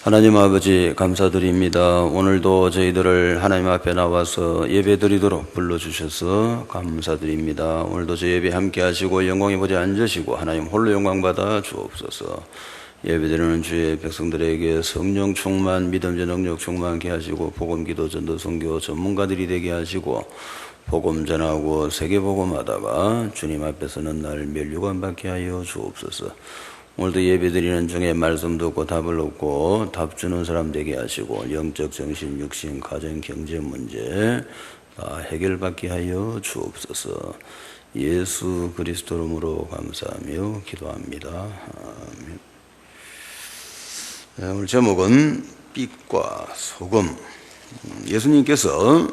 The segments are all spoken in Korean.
하나님 아버지 감사드립니다. 오늘도 저희들을 하나님 앞에 나와서 예배드리도록 불러주셔서 감사드립니다. 오늘도 저 예배 함께 하시고 영광의 보좌에 앉으시고 하나님 홀로 영광 받아 주옵소서. 예배드리는 주의 백성들에게 성령 충만, 믿음의 능력 충만케 하시고 복음, 기도, 전도, 선교 전문가들이 되게 하시고 복음 전하고 세계복음하다가 주님 앞에 서는 날 멸류관 받게 하여 주옵소서. 오늘도 예배드리는 중에 말씀 듣고 답을 얻고 답 주는 사람 되게 하시고 영적, 정신, 육신, 가정, 경제 문제 다 해결받게 하여 주옵소서. 예수 그리스도 이름으로 감사하며 기도합니다. 아멘. 오늘 제목은 빛과 소금. 예수님께서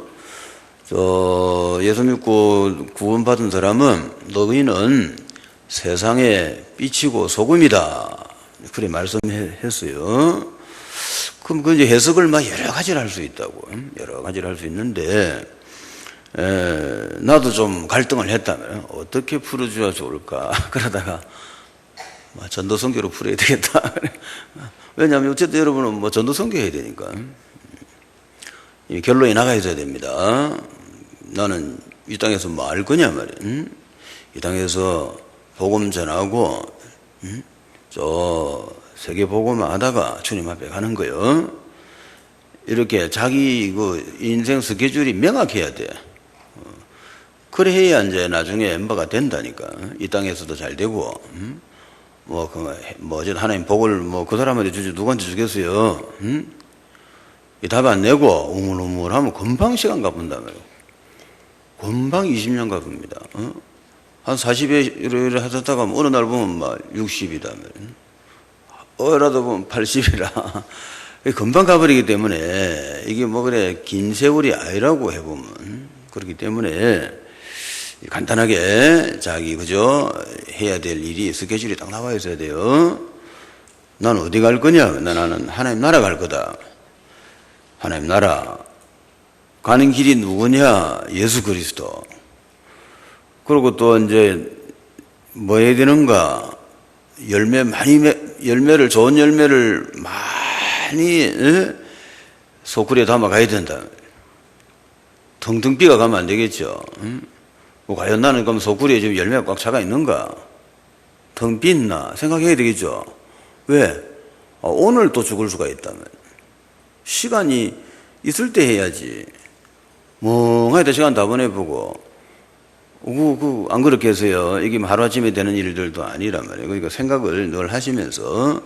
예수 믿고 구원받은 사람은 너희는 세상의 빛이고 소금이다. 그렇게 말씀했어요. 그럼 그 이제 해석을 막 여러 가지를 할 수 있다고. 여러 가지를 할 수 있는데, 나도 좀 갈등을 했다면, 어떻게 풀어줘야 좋을까. 그러다가, 전도선교로 풀어야 되겠다. 왜냐하면 어쨌든 여러분은 뭐 전도선교 해야 되니까. 결론이 나가 있어야 됩니다. 나는 이 땅에서 뭐 할 거냐 말이야. 이 땅에서 복음 전하고 저 세계 복음 하다가 주님 앞에 가는 거요. 이렇게 자기 그 인생 스케줄이 명확해야 돼. 그래 해야 이제 나중에 멤버가 된다니까. 이 땅에서도 잘 되고 어쨌든 하나님 복을 그 사람한테 주지 누구한테 주겠어요. 이 답 안 내고 우물우물하면 금방 시간 가본단 말이에요. 금방 20년 가봅니다. 한 40에 하셨다가 어느 날 보면 막 60이다. 어라도 보면 80이라. 금방 가버리기 때문에 이게 그래 긴 세월이 아니라고 해보면 그렇기 때문에 간단하게 자기 그저 해야 될 일이 스케줄이 딱 나와 있어야 돼요. 난 어디 갈 거냐? 나는 하나님 나라 갈 거다. 하나님 나라 가는 길이 누구냐? 예수 그리스도. 그리고 또 이제 뭐 해야 되는가? 열매를 좋은 열매를 많이 소쿠리에 담아 가야 된다. 텅텅 비가 가면 안 되겠죠. 과연 나는 그럼 소쿠리에 지금 열매가 꽉 차가 있는가? 텅 빈나 생각해야 되겠죠. 왜? 오늘 또 죽을 수가 있다면 시간이 있을 때 해야지. 멍하게 시간 다 보내보고. 안 그렇게 해서요. 이게 하루아침에 되는 일들도 아니란 말이에요. 그러니까 생각을 늘 하시면서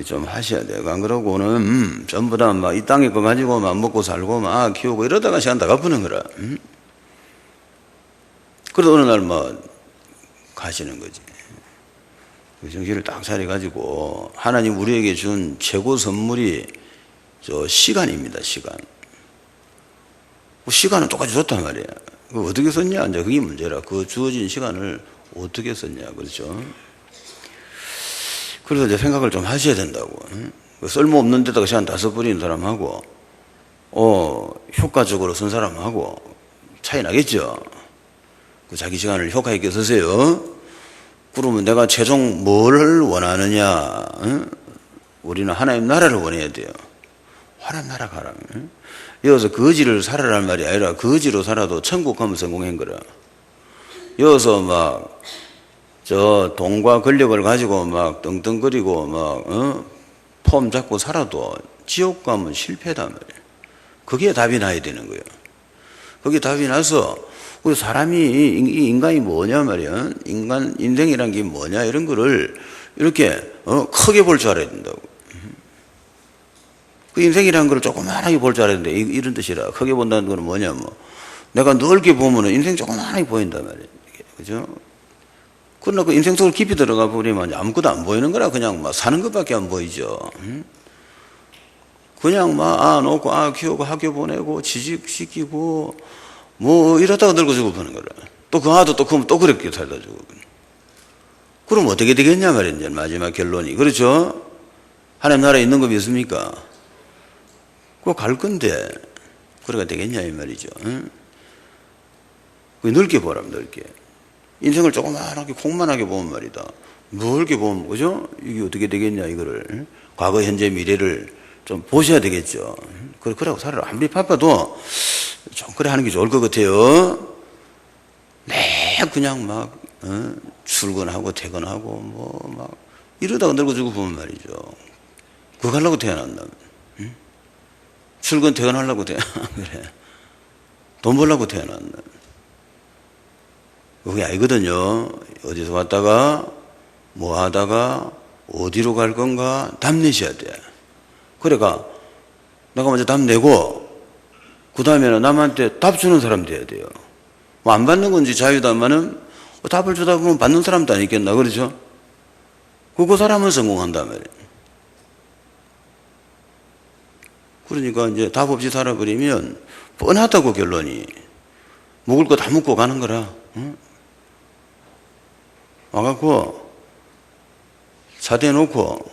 좀 하셔야 돼요. 안 그러고는 전부 다 이 땅에 거 가지고 먹고 살고 키우고 이러다가 시간 다 갚는 거라. 그래도 어느 날 가시는 거지. 그 정신을 딱 차려가지고 하나님 우리에게 준 최고 선물이 시간입니다. 시간. 시간은 똑같이 줬단 말이에요. 어떻게 썼냐? 이제 그게 문제라. 그 주어진 시간을 어떻게 썼냐. 그렇죠? 그래서 이제 생각을 좀 하셔야 된다고. 쓸모없는 데다가 시간 다 써버리는 사람하고, 효과적으로 쓴 사람하고 차이 나겠죠? 그 자기 시간을 효과 있게 쓰세요. 그러면 내가 최종 뭘 원하느냐? 우리는 하나님 나라를 원해야 돼요. 하나님 나라 가라. 여기서 거지를 살아라는 말이 아니라 거지로 살아도 천국 가면 성공한 거라. 여기서 돈과 권력을 가지고 떵떵거리고 폼 잡고 살아도 지옥 가면 실패다 말이야. 그게 답이 나야 되는 거예요. 그게 답이 나서 우리 사람이 인간이 뭐냐 말이야. 인생이란 게 뭐냐 이런 거를 이렇게 크게 볼 줄 알아야 된다고. 그 인생이라는 걸 조그만하게 볼 줄 알았는데 이런 뜻이라. 크게 본다는 건 뭐냐 내가 넓게 보면 인생 조그만하게 보인단 말이에요. 그죠? 그러나 그 인생 속으로 깊이 들어가 버리면 아무것도 안 보이는 거라. 그냥 사는 것밖에 안 보이죠. 그냥 놓고 키우고 학교 보내고 취직시키고 이러다가 늙어 죽어버리는 거라. 또 그 아도 또 크면 또 그렇게 살다 죽어. 그럼 어떻게 되겠냐 말이에요. 이제 마지막 결론이. 그렇죠? 하나님 나라에 있는 거 믿습니까? 그거 갈 건데, 그래가 되겠냐, 이 말이죠. 넓게 보라면 넓게. 인생을 조그만하게, 콩만하게 보면 말이다. 뭐 이렇게 보면, 그죠? 이게 어떻게 되겠냐, 이거를. 과거, 현재, 미래를 좀 보셔야 되겠죠. 그러고 살아라. 아무리 바빠도 좀 그래 하는 게 좋을 것 같아요. 매 그냥 막, 출근하고 퇴근하고 뭐 막 이러다가 늙어지고 보면 말이죠. 그거 하려고 태어났나? 응? 출근 퇴근하려고 그래. 돈 벌려고 태어났나? 그게 아니거든요. 어디서 왔다가 뭐 하다가 어디로 갈 건가 답 내셔야 돼. 그래가 내가 먼저 답 내고 그 다음에는 남한테 답 주는 사람 돼야 돼요. 뭐 안 받는 건지 자유다마는 답을 주다 보면 받는 사람도 아니겠나, 그러죠? 그 사람은 성공한단 말이에요. 그러니까 이제 답 없이 살아버리면 뻔하다고 결론이. 먹을 거 다 먹고 가는 거라. 응? 와갖고 차 대놓고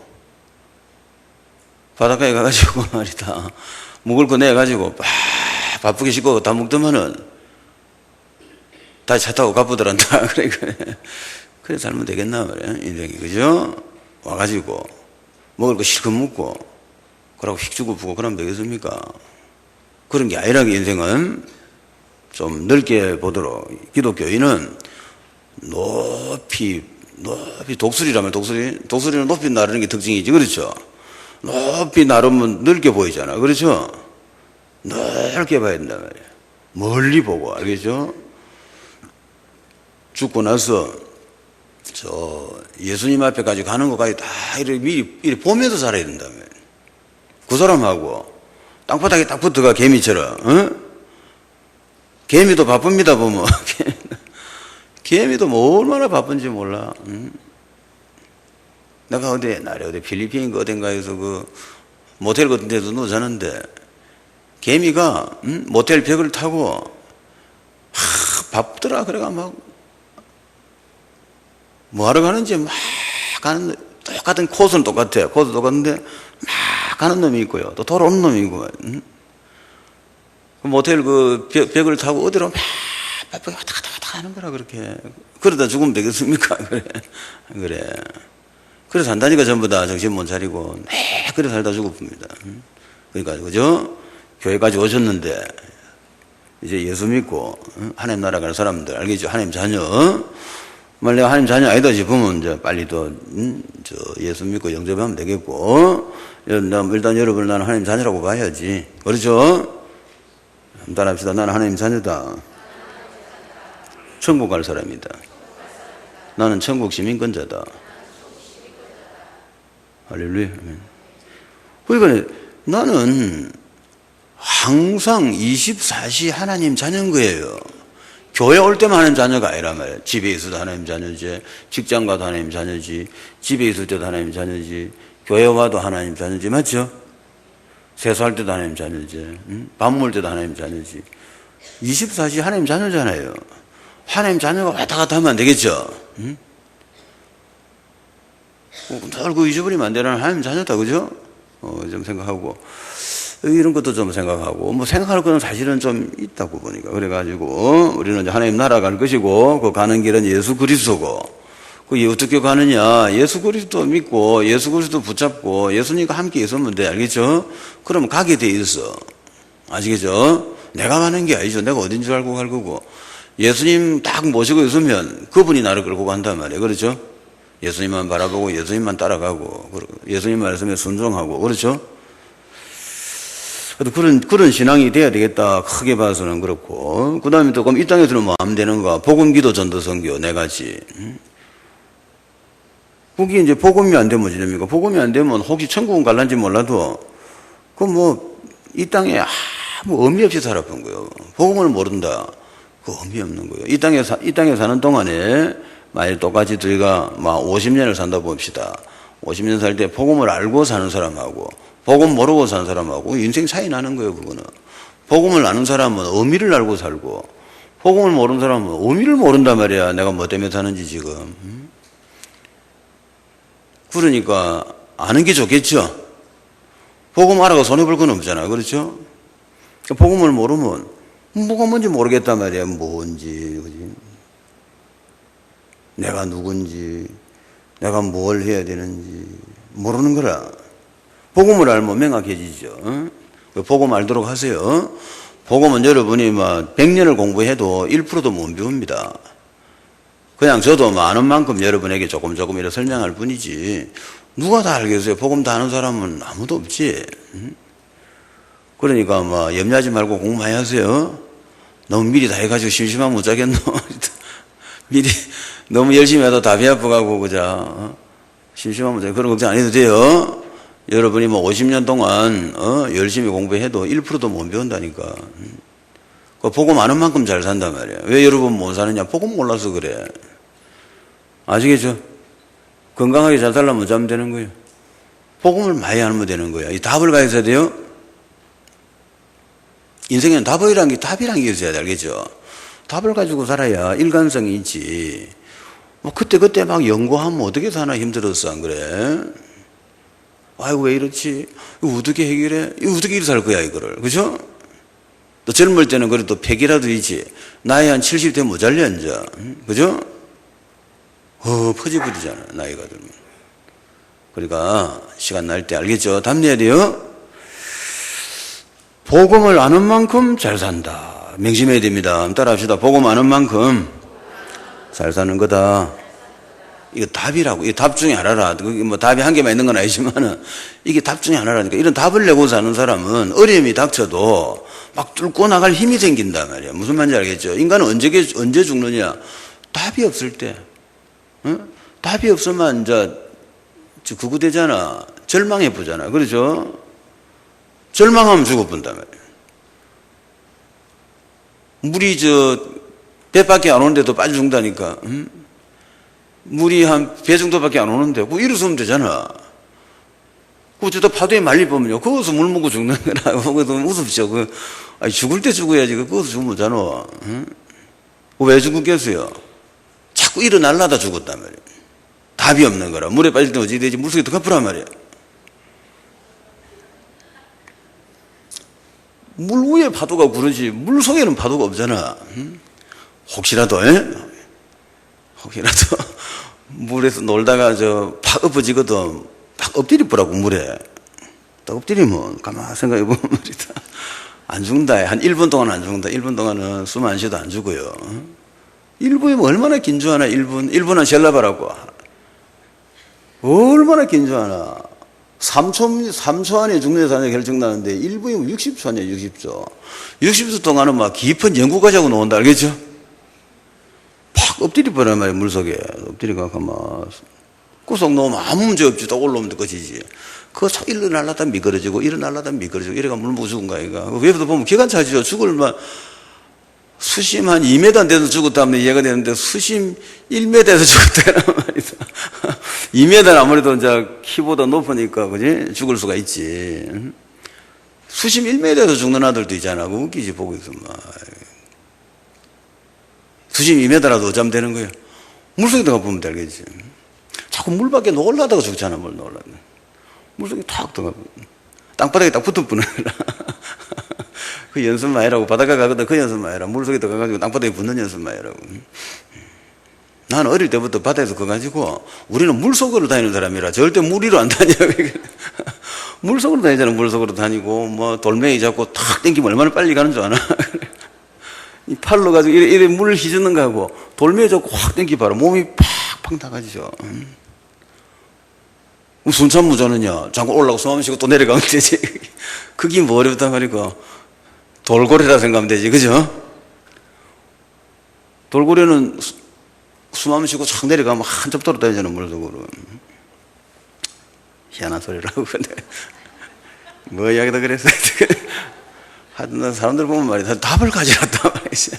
바닷가에 가가지고 말이다. 먹을 거 내가지고 바쁘게 씻고 다 먹더만은 다시 차 타고 가쁘더란다. 그래 살면 되겠나 말이야. 인생이, 그죠? 와가지고 먹을 거 실컷 먹고 그러고 휙 주고 부고 그러면 되겠습니까? 그런 게 아니라 인생은 좀 넓게 보도록. 기독교인은 높이 독수리라면 독수리는 높이 나르는 게 특징이지, 그렇죠? 높이 나르면 넓게 보이잖아, 그렇죠? 넓게 봐야 된단 말이야. 멀리 보고, 알겠죠? 죽고 나서 예수님 앞에까지 가는 것까지 다 미리 보면서 살아야 된다며. 그 사람하고 땅바닥에 딱 붙어가 개미처럼, 어? 개미도 바쁩니다, 보면. 개미도 뭐 얼마나 바쁜지 몰라. 응? 내가 어디 필리핀 어딘가에서 그 모텔 같은 데서 누워 자는데 개미가 모텔 벽을 타고 바쁘더라. 그래가 막 뭐하러 가는지 막 가는, 똑같은 코스는 똑같아요. 코스 똑같은데 막 가는 놈이 있고요. 또 돌아오는 놈이 있고. 응? 그 모텔 그 벽을 타고 어디로 막 바쁘게 왔다 갔다 하는 거라, 그렇게. 그러다 죽으면 되겠습니까? 그래. 그래 산다니까 전부 다 정신 못 차리고, 그래 살다 죽어봅니다. 그러니까, 그죠? 교회까지 오셨는데, 이제 예수 믿고, 하나님 나라 가는 사람들, 알겠죠? 하나님 자녀. 만약 내가 하나님 자녀 아니다 싶으면, 이제 빨리 또, 예수 믿고 영접하면 되겠고, 일단 여러분 나는 하나님 자녀라고 봐야지. 그렇죠? 따라합시다. 나는 하나님 자녀다. 천국 갈 사람이다. 나는 천국 시민권자다. 할렐루야. 그러니까 나는 항상 24시 하나님 자녀인 거예요. 교회 올 때만 하나님 자녀가 아니란 말이에요. 집에 있어도 하나님 자녀지, 직장 가도 하나님 자녀지, 집에 있을 때도 하나님 자녀지, 교회 와도 하나님 자녀지, 맞죠? 세수할 때도 하나님 자녀지, 밥 먹을 때도 하나님 자녀지. 24시 하나님 자녀잖아요. 하나님 자녀가 왔다 갔다 하면 안 되겠죠? 늘 그 잊어버리면 안 되는 하나님 자녀다, 그죠? 좀 생각하고, 이런 것도 좀 생각하고, 뭐 생각할 거는 사실은 좀 있다고 보니까. 그래가지고, 우리는 이제 하나님 나라 갈 것이고, 그 가는 길은 예수 그리스도고, 그게 어떻게 가느냐? 예수 그리스도 믿고, 예수 그리스도 붙잡고, 예수님과 함께 있으면 돼, 알겠죠? 그러면 가게 돼 있어. 아시겠죠? 내가 가는 게 아니죠. 내가 어딘 줄 알고 갈 거고. 예수님 딱 모시고 있으면 그분이 나를 끌고 간단 말이에요. 그렇죠? 예수님만 바라보고 예수님만 따라가고 예수님 말씀에 순종하고, 그렇죠? 그런 신앙이 돼야 되겠다. 크게 봐서는 그렇고. 그 다음에 또 그럼 이 땅에서는 뭐 하면 되는가? 복음, 기도, 전도, 선교 네 가지. 그게 이제 복음이 안 되면 어찌됩니까? 복음이 안 되면 혹시 천국은 갈란지 몰라도 그 뭐 이 땅에 아무 의미 없이 살아본 거예요. 복음을 모른다. 그 의미 없는 거예요. 이 땅에 사는 동안에 만약 똑같이 저희가 막 50년을 산다 봅시다. 50년 살 때 복음을 알고 사는 사람하고 복음 모르고 사는 사람하고 인생 차이 나는 거예요. 그거는. 복음을 아는 사람은 의미를 알고 살고 복음을 모르는 사람은 의미를 모른단 말이야. 내가 뭐 때문에 사는지 지금. 그러니까 아는 게 좋겠죠. 복음 알아가 손해볼 건 없잖아. 그렇죠? 복음을 모르면 뭐가 뭔지 모르겠단 말이야. 뭔지, 그지? 내가 누군지, 내가 뭘 해야 되는지 모르는 거라. 복음을 알면 명확해지죠. 복음 알도록 하세요. 복음은 여러분이 막 100년을 공부해도 1%도 못 배웁니다. 그냥 저도 아는 만큼 여러분에게 조금 이렇게 설명할 뿐이지 누가 다 알겠어요? 복음 다 아는 사람은 아무도 없지. 그러니까 뭐 염려하지 말고 공부 많이 하세요. 너무 미리 다 해가지고 심심하면 못 자겠노. 미리 너무 열심히 해도 다 배 아프가고 그자 심심하면 못 자겠노. 그런 걱정 안 해도 돼요. 여러분이 뭐 50년 동안 열심히 공부해도 1%도 못 배운다니까. 복음 아는 만큼 잘 산단 말이야. 왜 여러분 못 사느냐? 복음 몰라서 그래. 아시겠죠? 건강하게 잘 살려면 어쩌면 되는 거예요? 복음을 많이 알면 되는 거야. 이 답을 가져야 돼요. 인생에는 답이란 게 있어야 돼. 알겠죠? 답을 가지고 살아야 일관성이 있지. 뭐 그때 막 연구하면 어떻게 사나 힘들었어. 안 그래? 아이고 왜 이렇지? 이거 어떻게 해결해? 이거 어떻게 이렇게 살 거야 이거를. 그죠? 또 젊을 때는 그래도 팩이라도 있지. 나이 한 70대 모자려 이제. 그죠? 퍼지부리잖아 나이가 들면. 그러니까 시간 날 때 알겠죠? 답내야 돼요. 복음을 아는 만큼 잘 산다. 명심해야 됩니다. 따라합시다. 복음 아는 만큼 잘 사는 거다. 이거 답이라고. 이게 답 중에 하나라. 뭐 답이 한 개만 있는 건 아니지만은 이게 답 중에 하나라니까. 이런 답을 내고 사는 사람은 어려움이 닥쳐도 막 뚫고 나갈 힘이 생긴단 말이야. 무슨 말인지 알겠죠? 인간은 언제 죽느냐? 답이 없을 때. 응? 답이 없으면 이제 그거 되잖아. 절망해 보잖아. 그렇죠? 절망하면 죽어본단 말이야. 물이 배밖에 안 오는데도 빨리 죽는다니까. 응? 물이 한 배 정도밖에 안 오는데 그거 일어서면 되잖아. 그거 파도에 말리보면요. 거기서 물 먹고 죽는 거라. 그거 무섭죠. 죽을 때 죽어야지. 거기서 죽으면 되잖아. 응? 왜 죽겠어요? 자꾸 일어날라다 죽었단 말이야. 답이 없는 거라. 물에 빠질 때 어찌 되지? 물속에 더 갚으란 말이야. 물 위에 파도가 구르지 물 속에는 파도가 없잖아. 응? 혹시라도 물에서 놀다가 팍 엎어지거든. 딱 엎드려 보라고 물에. 딱 엎드리면 가만 생각해 보면 말이다. 안 죽는다. 한 1분 동안 안 죽는다. 1분 동안은 숨 안 쉬어도 안 죽어요. 1분이면 얼마나 긴 줄 아나. 1분은 젤라바라고. 얼마나 긴 줄 아나. 3초 안에 죽는 사람이 결정나는데 1분이면 60초 아니야. 60초. 60초 동안은 막 깊은 연구과자고 나온다. 알겠죠? 팍 엎드려 버란 말이야. 물속에 엎드리가 가만 구석 놓으면 아무 문제 없지. 또 올라오면 끝이지. 그거 자꾸 일어날라다 미끄러지고 일어날라다 미끄러지고 이래가 물 먹고 죽은 거야. 이거 외부도 보면 기관차지죠. 죽을 막 수심 한 2m 돼서 죽었다면 이해가 되는데 수심 1m에서 죽었다는 말이다. 2m는 아무래도 이제 키보다 높으니까 그지 죽을 수가 있지. 수심 1m에서 죽는 아들도 있잖아. 그거 웃기지 보고 있으면. 수심 2m라도 어쩌면 되는 거예요. 물속에 들어가 보면 되겠지. 자꾸 물 밖에 놀라다가 죽잖아. 물 놀라다. 물속에 탁 들어가. 땅바닥에 딱 붙어보는 거라. 그 연습만 해라고. 바닷가 가거든. 그 연습만 해라. 물속에 들어가가지고 땅바닥에 붙는 연습만 해라고. 나는 어릴 때부터 바다에서 그거 가지고 우리는 물속으로 다니는 사람이라 절대 물 위로 안 다녀. 물속으로 다니잖아. 물속으로 다니고 뭐 돌멩이 잡고 탁 땡기면 얼마나 빨리 가는 줄 아나. 이 팔로 가지고 이래 물을 휘젓는 거 하고 돌멩이 잡고 확 땡기봐라. 몸이 팍팍 나가지죠. 순천무조는요. 잠깐 올라가고 숨 쉬고 또 내려가면 되지. 그게 뭐 어렵단 말이고. 돌고래라 생각하면 되지. 그죠? 돌고래는 숨 쉬고 착 내려가면 한참 돌아다니잖아. 물속으로. 희한한 소리라고. 근데 뭐 이야기다 그랬어. 하여튼 사람들 보면 말이야. 답을 가지놨단 말이지.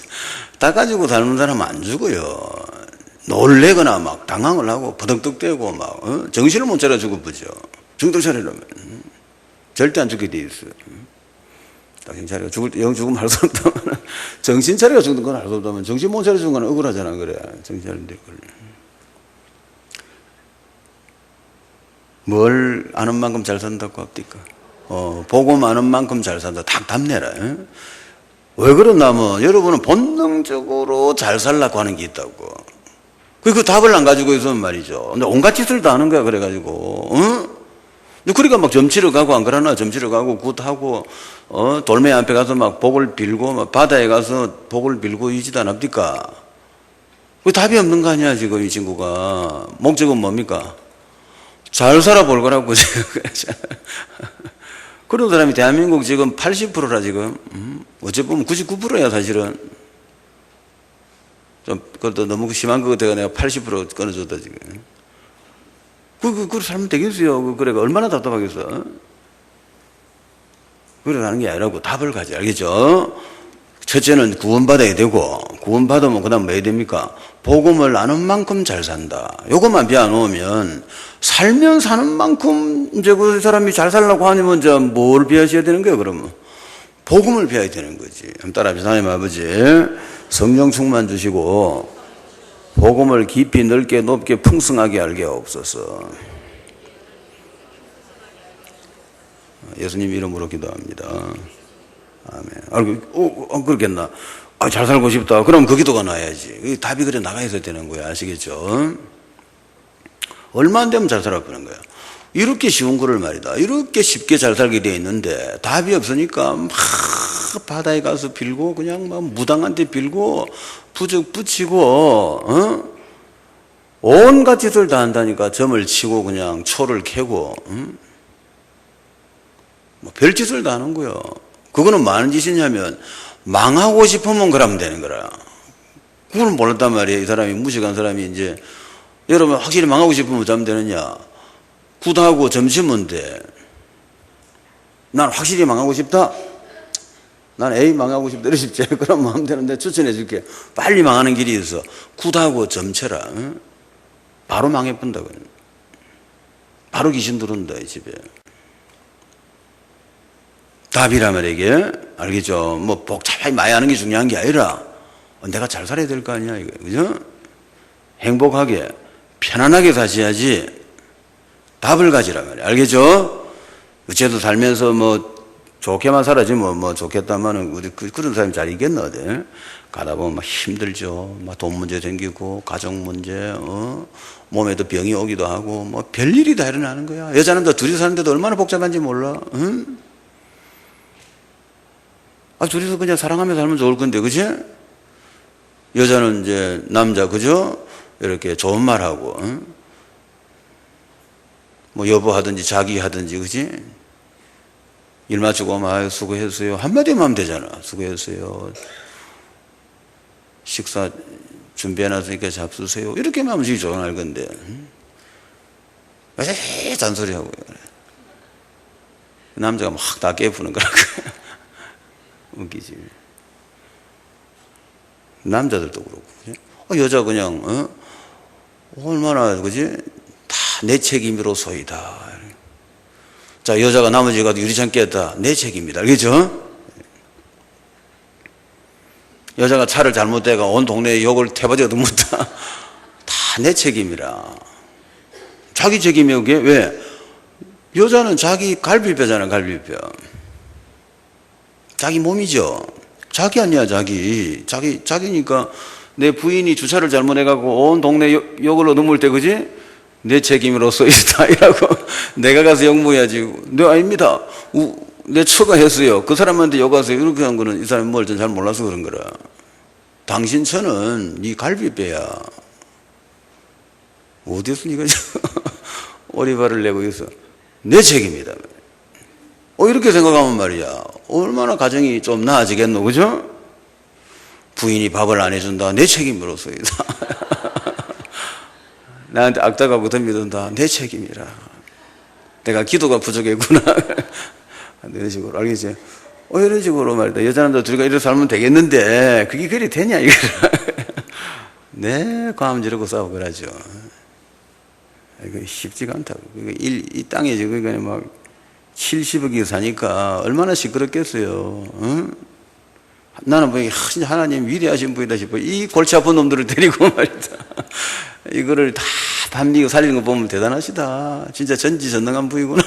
다 가지고 닮은 사람은 안 죽어요. 놀래거나 막 당황을 하고 버덕덕대고 막 정신을 못 차려 죽어보죠. 정신 차리려면 절대 안 죽게 돼 있어요. 정신 차리고 죽을 때 영 죽으면 할 수 없다면 정신 차리고 죽는 건 할 수 없다면 정신 못 차려 죽는 건 억울하잖아. 그래 정신 차리는데 뭘 아는 만큼 잘 산다고 합니까? 복음 아는 만큼 잘 산다. 딱 답내라. 왜 그러냐면 여러분은 본능적으로 잘 살라고 하는 게 있다고. 그 답을 안 가지고 있으면 말이죠. 근데 온갖 짓을 다 하는 거야, 그래가지고. 그러니까 막 점치러 가고, 안 그러나? 점치러 가고, 굿하고, 돌멩이 앞에 가서 막 복을 빌고, 막 바다에 가서 복을 빌고 이짓 안 합니까? 그 답이 없는 거 아니야, 지금 이 친구가. 목적은 뭡니까? 잘 살아볼 거라고, 지금. 그런 사람이 대한민국 지금 80%라, 지금. 어째 보면 99%야, 사실은. 좀, 그것도 너무 심한 거 같아가 내가 80% 끊어줬다, 지금. 그걸 살면 되겠어요. 그래, 얼마나 답답하겠어. 그래 가는 게 아니라고 답을 가지, 알겠죠? 첫째는 구원받아야 되고, 구원받으면 그 다음 뭐 해야 됩니까? 복음을 아는 만큼 잘 산다. 요것만 비워놓으면, 살면 사는 만큼, 이제 그 사람이 잘 살려고 하면, 이제 뭘 비하셔야 되는 거예요, 그러면? 복음을 비워야 되는 거지. 한번 따라합시다. 하나님 아버지, 성령 충만 주시고, 복음을 깊이 넓게 높게 풍성하게 알게 하옵소서. 예수님 이름으로 기도합니다. 아멘. 그렇겠나? 잘 살고 싶다. 그럼 그 기도가 나야지. 답이 그래 나가야 되는 거야. 아시겠죠? 얼마 안 되면 잘 살아보는 거야. 이렇게 쉬운 거를 말이다. 이렇게 쉽게 잘 살게 되어 있는데 답이 없으니까 막 바다에 가서 빌고 그냥 막 무당한테 빌고 부적 붙이고 온갖 짓을 다 한다니까. 점을 치고 그냥 초를 캐고 뭐 별짓을 다 하는 거요. 그거는 많은 짓이냐면 망하고 싶으면 그러면 되는 거라. 그걸 몰랐단 말이에요. 이 사람이 무식한 사람이 이제 여러분 확실히 망하고 싶으면 어쩌면 되느냐. 굿하고 점치면 돼. 난 확실히 망하고 싶다. 난 A 망하고 싶다. 이러고 싶지. 그럼 하면 되는데 추천해 줄게. 빨리 망하는 길이 있어. 굿하고 점쳐라. 바로 망해본다. 바로 귀신 들어온다, 이 집에. 답이라면 이게, 알겠죠? 뭐 복잡하게 많이 하는 게 중요한 게 아니라 내가 잘 살아야 될 거 아니야, 이거. 그죠? 행복하게, 편안하게 사셔야지 답을 가지라 말이야. 알겠죠? 어째도 살면서 뭐 좋게만 살아지 뭐 좋겠다마는 우리 그런 사람이 잘 있겠나, 어디? 가다 보면 막 힘들죠. 막 돈 문제 생기고, 가정 문제, 몸에도 병이 오기도 하고, 뭐 별일이 다 일어나는 거야. 여자는 더 둘이 사는데도 얼마나 복잡한지 몰라. 응? 둘이서 그냥 사랑하며 살면 좋을 건데, 그치? 여자는 이제 남자, 그죠? 이렇게 좋은 말 하고, 뭐 여보 하든지 자기 하든지, 그치? 일 마치고 오면 수고했어요. 한마디만 하면 되잖아. 수고했어요. 식사 준비해놨으니까 잡수세요. 이렇게만 하면 좋은 알 건데. 왜 잔소리하고 그래. 남자가 막 다 깨푸는 거라고. 웃기지. 남자들도 그렇고. 그치? 여자 그냥, 얼마나, 그지? 다 내 책임으로소이다. 자, 여자가 나머지 가도 유리창 깼다. 내 책임이다. 알겠죠? 여자가 차를 잘못대가 온 동네에 욕을 태바지어도 묻다. 다 내 책임이라. 자기 책임이야, 그게? 왜? 여자는 자기 갈비뼈잖아, 갈비뼈. 자기 몸이죠. 자기 아니야, 자기. 자기니까 내 부인이 주차를 잘못해갖고 온 동네 욕을 얻어물 때, 그지? 내 책임으로서 있다. 이라고. 내가 가서 욕 먹어야지. 네, 아닙니다. 내 처가 했어요. 그 사람한테 욕하세요. 이렇게 한 거는 이 사람이 뭘 잘 몰라서 그런 거라. 당신 처는 네 갈비뼈야. 어디서 니가 오리발을 내고 있어. 내 책임이다. 이렇게 생각하면 말이야. 얼마나 가정이 좀 나아지겠노, 그죠? 부인이 밥을 안 해준다. 내 책임으로서이다. 나한테 악다가고 덤비든다. 내 책임이라. 내가 기도가 부족했구나. 이런 식으로, 알겠지? 이런 식으로 말이다. 여자는 둘이가 이렇게 살면 되겠는데, 그게 그리 되냐, 이거. 네, 과음 지르고 싸우고 그러죠. 이거 쉽지가 않다고. 이 땅에 지금 막 70억이 사니까 얼마나 시끄럽겠어요. 응? 나는 뭐 하나님 위대하신 분이다 싶어. 이 골치 아픈 놈들을 데리고 말이다. 이거를 다 밤미고 살리는 거 보면 대단하시다. 진짜 전지전능한 분이구나.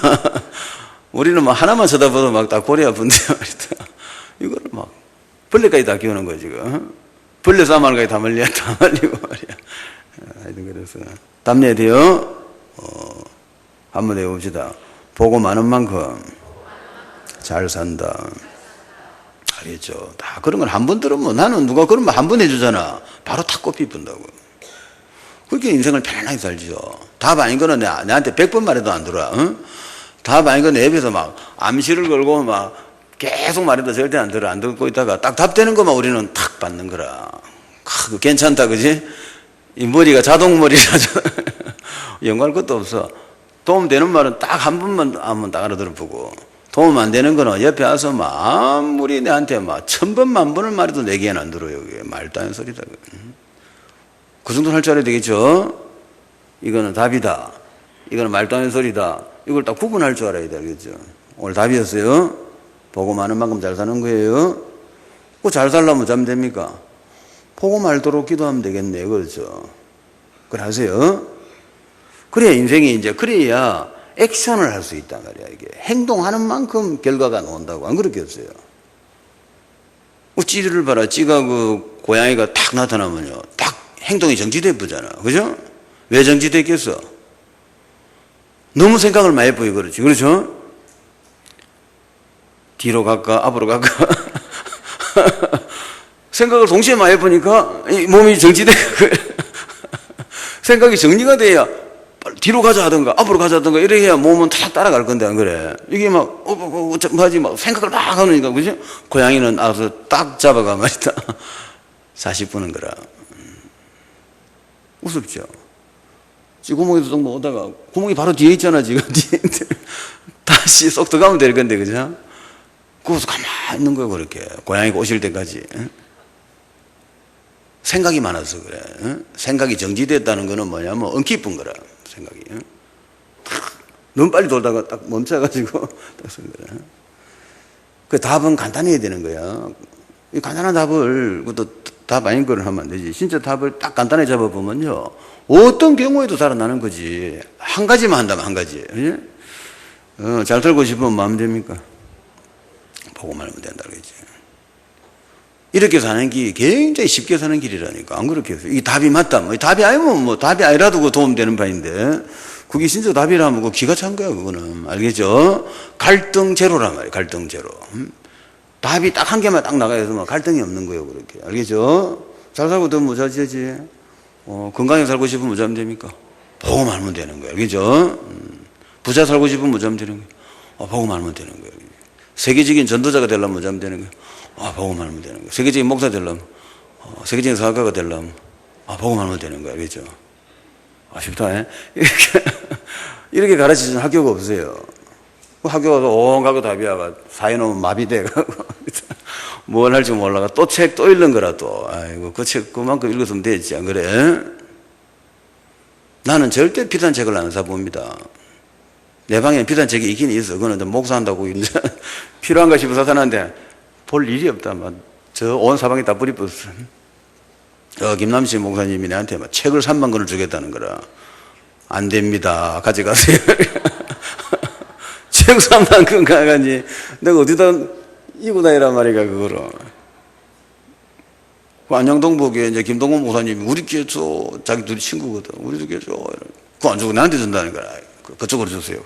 우리는 막 하나만 쳐다봐도 막 다 골이 아픈데 말이다. 이거를 막 벌레까지 다 키우는 거야 지금. 벌레 싸움하는 거에 다 말리고 말이야. 하여튼 그래서 답례 돼요. 한번 해봅시다. 보고 많은 만큼 잘 산다. 알겠죠? 다 그런 걸 한 번 들으면 나는 누가 그런 말 한 번 해주잖아. 바로 탁 꼽히 분다고. 그렇게 인생을 편안하게 살죠. 답 아닌 거는 내한테 100번 말해도 안 들어. 응? 답 아닌 건 내 옆에서 막 암시를 걸고 막 계속 말해도 절대 안 들어. 안 듣고 있다가 딱 답되는 것만 우리는 탁 받는 거라. 괜찮다, 그지? 이 머리가 자동머리라서 연구할 것도 없어. 도움 되는 말은 딱 한 번만 한번 딱 알아들어보고, 도움 안 되는 거는 옆에 와서 막 아무리 내한테 막 1000번 만번을 말해도 내 귀에는 안 들어요. 이게 말도 안 되는 소리다. 그 정도는 할 줄 알아야 되겠죠? 이거는 답이다. 이거는 말도 안 되는 소리다. 이걸 딱 구분할 줄 알아야 되겠죠? 오늘 답이었어요. 보고 많은 만큼 잘 사는 거예요. 그 잘 살려면 참 됩니까? 보고 말도록 기도하면 되겠네요. 그렇죠? 그래 하세요. 그래야 인생이 이제, 그래야 액션을 할 수 있단 말이야. 이게 행동하는 만큼 결과가 나온다고. 안 그렇겠어요? 찌를 봐라. 찌가 그 고양이가 탁 나타나면요, 딱 행동이 정지돼 보잖아. 그죠? 왜 정지됐겠어? 너무 생각을 많이 해보여. 그렇지. 그렇죠? 뒤로 갈까 앞으로 갈까 생각을 동시에 많이 해보니까 이 몸이 정지돼. 생각이 정리가 돼야 뒤로 가자 하든가 앞으로 가자 하든가 이렇게 해야 몸은 탁 따라갈 건데. 안 그래? 이게 막 하지 막 생각을 막 하니까. 그죠? 고양이는 알아서 딱 잡아가 말이다. 40분은 거라. 우습죠? 찌구멍에서 정도 오다가 구멍이 바로 뒤에 있잖아. 지금 뒤에 다시 쏙 들어가면 될 건데. 그죠? 거기서 가만히 있는 거예요. 그렇게 고양이가 오실 때까지. 생각이 많아서 그래. 생각이 정지됐다는 거는 뭐냐면 엉키쁜 거라. 생각이 너무 빨리 돌다가 딱 멈춰가지고 딱 쓴 거라. 그 답은 간단해야 되는 거야. 이 간단한 답을, 그것도 답 아닌 걸 하면 안 되지. 진짜 답을 딱 간단하게 잡아보면요, 어떤 경우에도 살아나는 거지. 한 가지만 한다면 한 가지. 잘 살고 싶으면 마음 됩니까? 보고 말면 된다 그러지. 이렇게 사는 길이 굉장히 쉽게 사는 길이라니까. 안 그렇게 해서. 이게 답이 맞다. 뭐 답이 아니면 뭐 답이 아니라도 그 도움되는 바인데, 그게 진짜 답이라면 그 기가 찬 거야, 그거는. 알겠죠? 갈등 제로란 말이에요. 갈등 제로. 답이 딱 한 개만 딱 나가야 해서 막 갈등이 없는 거예요, 그렇게. 알겠죠? 잘 살고 더 뭐 잘지지. 건강하게 살고 싶으면 뭐 하면 됩니까? 보고 말면 되는 거예요. 알겠죠? 부자 살고 싶으면 뭐 하면 되는 거예요? 보고 말면 되는 거예요. 세계적인 전도자가 되려면 뭐 하면 되는 거예요? 보고 말면 되는 거예요. 세계적인 목사 되려면, 세계적인 사학가가 되려면, 보고 말면 되는 거예요. 알겠죠? 쉽다, 에? 이렇게 가르치는 학교가 없어요. 학교 가서 온갖 거 답이야가 사회는 마비돼가고 뭘 할지 몰라가 또 책 또 읽는 거라 또. 아이고, 그 책 그만큼 읽었으면 되지. 안 그래? 나는 절대 비싼 책을 안 사봅니다. 내 방에 비싼 책이 있긴 있어. 그거는 목사한다고 이제 필요한가 싶어서 사놨는데 볼 일이 없다. 저 온 사방에 다 뿌리 뻗었어. 김남식 목사님이 내한테 막 책을 3만 권을 주겠다는 거라. 안 됩니다. 가져가세요. 책 3만 권 가가지 내가 어디다 이고 다니란 말이야, 그거를. 그 안양동북에 이제 김동건 목사님이 우리 교회 줘. 자기 둘이 친구거든. 우리도 교회 줘. 그거 안 주고 나한테 준다는 거야. 그쪽으로 주세요.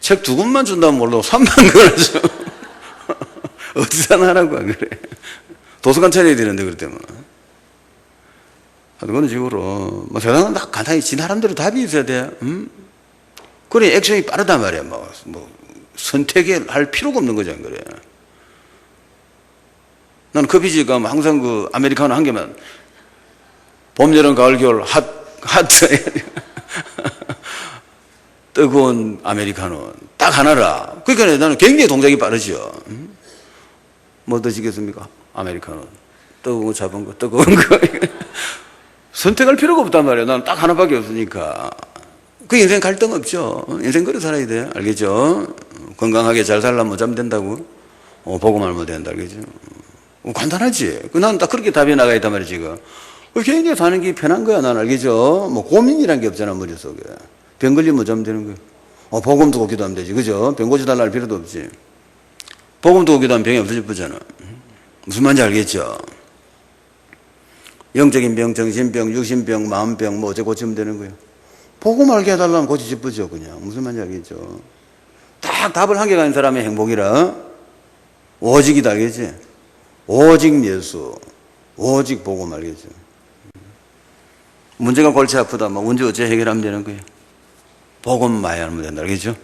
책 2권만 준다면 몰라도 3만 권을 줘. 어디서 하라고 안 그래. 도서관 차려야 되는데, 그럴 때면. 그런 식으로, 세상은 다 간단히 지 나름대로 답이 있어야 돼. 그래, 액션이 빠르단 말이야. 선택할 필요가 없는 거잖아, 그래. 나는 커피집 가면 항상 그 아메리카노 한 개만, 봄, 여름, 가을, 겨울, 핫, 뜨거운 아메리카노. 딱 하나라. 그러니까 나는 굉장히 동작이 빠르죠. 뭐 드시겠습니까? 아메리카노. 뜨거운 거, 잡은 거, 뜨거운 거. 선택할 필요가 없단 말이야. 나는 딱 하나밖에 없으니까. 그 인생 갈등 없죠. 인생 그래 살아야 돼. 알겠죠? 건강하게 잘 살려면 뭐 된다고? 보고 말면 된다. 알겠죠? 간단하지? 나는 딱 그렇게 답이 나가 있단 말이야, 지금. 굉장히 사는 게 편한 거야, 난. 알겠죠? 고민이란 게 없잖아, 머릿속에. 병 걸리면 뭐 되는 거야? 복음 두고 기도하면 되지. 그죠? 병 고쳐달라 할 필요도 없지. 복음 두고 기도하면 병이 없어질 거잖아. 무슨 말인지 알겠죠? 영적인 병, 정신병, 육신병, 마음병 뭐 어째 고치면 되는 거예요? 복음 알게 해달라면 고치짚어죠 그냥. 무슨 말인지 알겠죠? 딱 답을 한 개가 있는 사람의 행복이라 오직이다 알겠지? 오직 예수, 오직 복음 알겠죠? 문제가 골치 아프다 뭐 문제 어째 해결하면 되는 거예요? 복음 많이 알면 된다 알겠죠?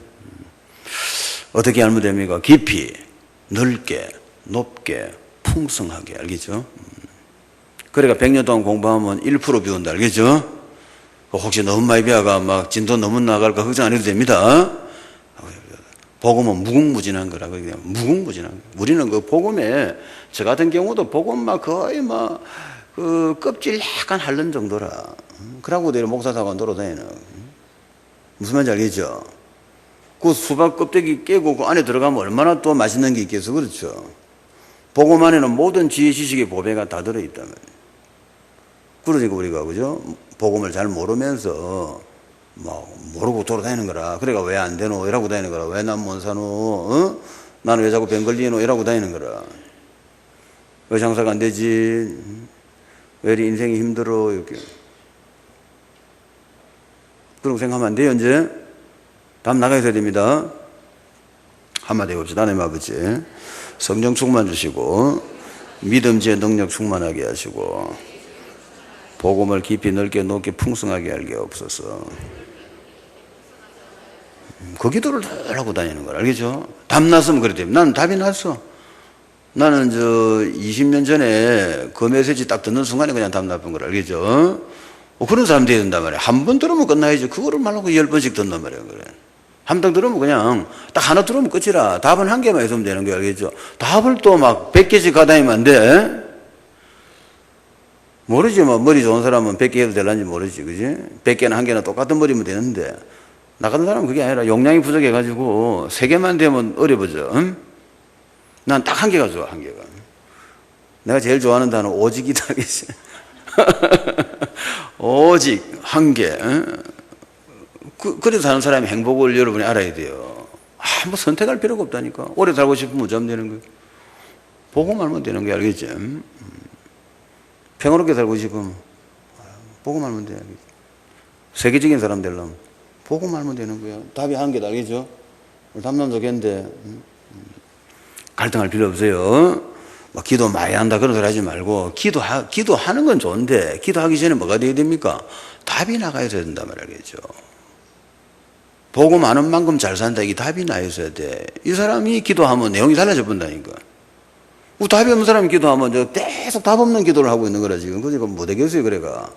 어떻게 알면 됩니까? 깊이, 넓게, 높게, 풍성하게 알겠죠? 그러니까 100년 동안 공부하면 1% 배운다 알겠죠? 혹시 너무 많이 배워가 막 진도 너무 나갈까 걱정 안 해도 됩니다. 복음은 무궁무진한 거라 그래요. 무궁무진한 거. 우리는 그 복음에 저 같은 경우도 복음 막 거의 막 그 껍질 약간 핥는 정도라. 그러고 내가 목사 사관 돌아다니는. 무슨 말인지 알겠죠? 그 수박 껍데기 깨고 그 안에 들어가면 얼마나 또 맛있는 게 있겠어, 그렇죠? 복음 안에는 모든 지혜 지식의 보배가 다 들어있단 말이에요. 그러니까 우리가 그죠? 복음을 잘 모르면서 뭐 모르고 돌아다니는 거라. 그래가 왜 안 되노? 이라고 다니는 거라. 왜 난 못 사노? 어? 나는 왜 자꾸 병 걸리노? 이라고 다니는 거라. 왜 장사가 안 되지? 왜 이리 인생이 힘들어? 이렇게. 그러고 생각하면 안 돼요, 이제? 다음 나가야 됩니다. 한마디 해봅시다. 하나님 아버지. 성령 충만 주시고, 믿음지의 능력 충만하게 하시고, 복음을 깊이 넓게 높게 풍성하게 알게 없어서. 그 기도를 늘 하고 다니는 거라. 알겠죠? 답 났으면 그래 됩니다. 나는 답이 났어. 나는 20년 전에 그 메시지 딱 듣는 순간에 그냥 답 나쁜 거라. 알겠죠? 그런 사람 돼야 된단 말이야. 한 번 들으면 끝나야지. 그거를 말하고 10번씩 듣는 말이야. 그래. 한 번 들으면 그냥 딱 하나 들으면 끝이라. 답은 한 개만 있으면 되는 거야. 알겠죠? 답을 또 막 100개씩 가다니면 안 돼. 모르지 뭐. 머리 좋은 사람은 100개 해도 될란지 모르지. 그지? 100개나 한 개나 똑같은 머리면 되는데 나 같은 사람은 그게 아니라 용량이 부족해가지고 3개만 되면 어려워져. 응? 난 딱 한 개가 좋아. 한 개가. 내가 제일 좋아하는 단어 오직이다. 오직 한 개. 그래서 사는 사람의 행복을 여러분이 알아야 돼요. 뭐 선택할 필요가 없다니까. 오래 살고 싶으면 어쩌면 되는 거예요. 복음 알면 되는 거야. 알겠지? 평화롭게 살고 싶으면 복음 알면 돼. 알겠지? 세계적인 사람 되려면 복음 알면 되는 거야. 답이 한 개다. 알겠죠? 답난 좋겠는데 갈등할 필요 없어요. 막 기도 많이 한다 그런 소리 하지 말고 기도하는 건 좋은데 기도하기 전에 뭐가 돼야 됩니까? 답이 나가야 된단 말이야. 알겠죠? 복음 아는 만큼 잘 산다. 이게 답이 나 있어야 돼. 이 사람이 기도하면 내용이 달라져 본다니까. 답이 없는 사람이 기도하면 계속 답 없는 기도를 하고 있는 거라 지금. 그러니까 못 되겠어요. 그래가.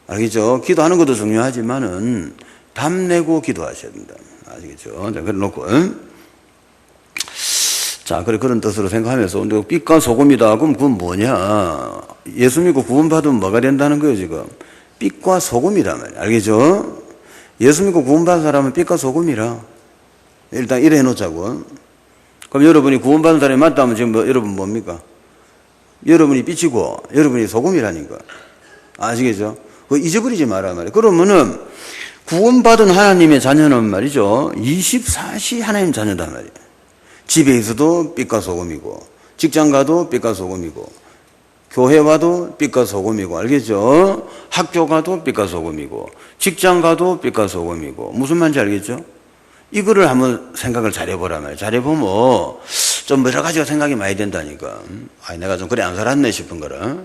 알겠죠? 기도하는 것도 중요하지만은 답 내고 기도하셔야 된다. 아시겠죠? 자, 그래 놓고. 자, 그런 뜻으로 생각하면서, 근데 빛과 소금이다. 그럼 그건 뭐냐? 예수 믿고 구원받으면 뭐가 된다는 거예요, 지금? 빛과 소금이란 말이야. 알겠죠? 예수 믿고 구원받은 사람은 빛과 소금이라. 일단 이래 해놓자고. 그럼 여러분이 구원받은 사람이 맞다면 지금 여러분 뭡니까? 여러분이 빛이고, 여러분이 소금이라니까. 아시겠죠? 그거 잊어버리지 마라 말이야. 그러면은, 구원받은 하나님의 자녀는 말이죠. 24시 하나님 자녀단 말이야. 집에 있어도 빛과 소금이고, 직장 가도 빛과 소금이고, 교회 와도 빛과 소금이고, 알겠죠? 학교 가도 빛과 소금이고, 직장 가도 빛과 소금이고, 무슨 말인지 알겠죠? 이거를 한번 생각을 잘해보라 말이야. 잘해보면 좀 여러 가지가 생각이 많이 된다니까. 내가 좀 그래 안 살았네 싶은 거라.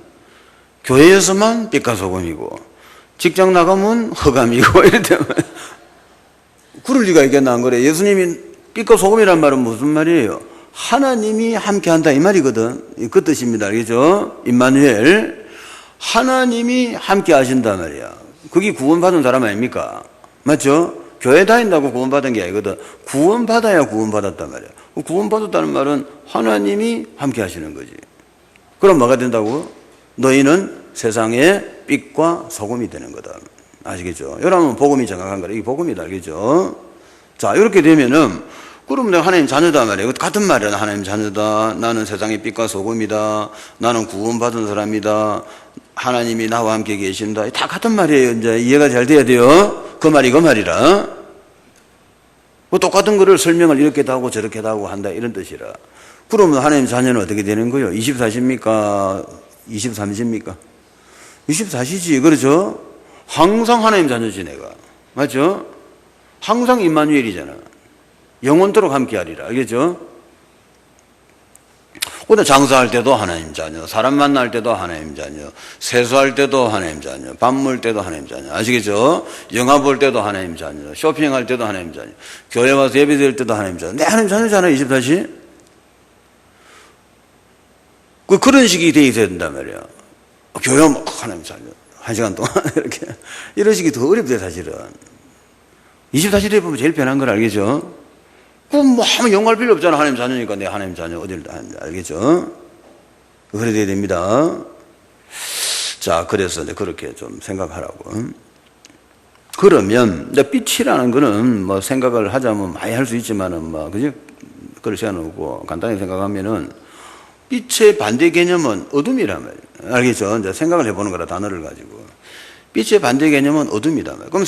교회에서만 빛과 소금이고, 직장 나가면 흑암이고, 이럴 때만. 그럴 리가 있겠나, 안 그래? 예수님이 빛과 소금이란 말은 무슨 말이에요? 하나님이 함께 한다, 이 말이거든. 그 뜻입니다. 알겠죠? 임마누엘. 하나님이 함께 하신단 말이야. 그게 구원받은 사람 아닙니까? 맞죠? 교회 다닌다고 구원받은 게 아니거든. 구원받아야 구원받았단 말이야. 구원받았다는 말은 하나님이 함께 하시는 거지. 그럼 뭐가 된다고? 너희는 세상의 빛과 소금이 되는 거다. 아시겠죠? 여러분 복음이 정확한 거라. 이게 복음이다. 알겠죠? 자, 이렇게 되면은, 그럼 내가 하나님 자녀다 말이에요. 같은 말이야. 하나님 자녀다. 나는 세상의 빛과 소금이다. 나는 구원받은 사람이다. 하나님이 나와 함께 계신다. 다 같은 말이에요. 이제 이해가 잘 돼야 돼요. 그 말이 그 말이라. 그 똑같은 거를 설명을 이렇게도 하고 저렇게도 하고 한다. 이런 뜻이라. 그러면 하나님 자녀는 어떻게 되는 거예요? 24시입니까? 23시입니까? 24시지. 그렇죠? 항상 하나님 자녀지 내가. 맞죠? 항상 임마누엘이잖아. 영원토록 함께하리라. 알겠죠? 근데 장사할 때도 하나님 자녀, 사람 만날 때도 하나님 자녀, 세수할 때도 하나님 자녀, 밥 먹을 때도 하나님 자녀. 아시겠죠? 영화 볼 때도 하나님 자녀, 쇼핑할 때도 하나님 자녀, 교회 와서 예배 드릴 때도 하나님 자녀. 내 하나님 자녀잖아요, 24시. 그런 식이 돼 있어야 된단 말이야. 교회 오면 하나님 자녀. 1시간 동안 이렇게. 이런 식이 더 어렵대, 사실은. 24시대에 보면 제일 편한 걸 알겠죠? 뭐 하면 영광할 필요 없잖아. 하나님 자녀니까 내가 하나님 자녀 어딜 알겠죠? 그래 돼야 됩니다. 자, 그래서 이제 그렇게 좀 생각하라고. 그러면 이제 빛이라는 거는 뭐 생각을 하자면 많이 할 수 있지만은 뭐 그죠? 그럴 시간은 없고 간단히 생각하면은 빛의 반대 개념은 어둠이란 말이에요. 알겠죠? 이제 생각을 해보는 거라 단어를 가지고. 빛의 반대 개념은 어둠이다. 그럼 이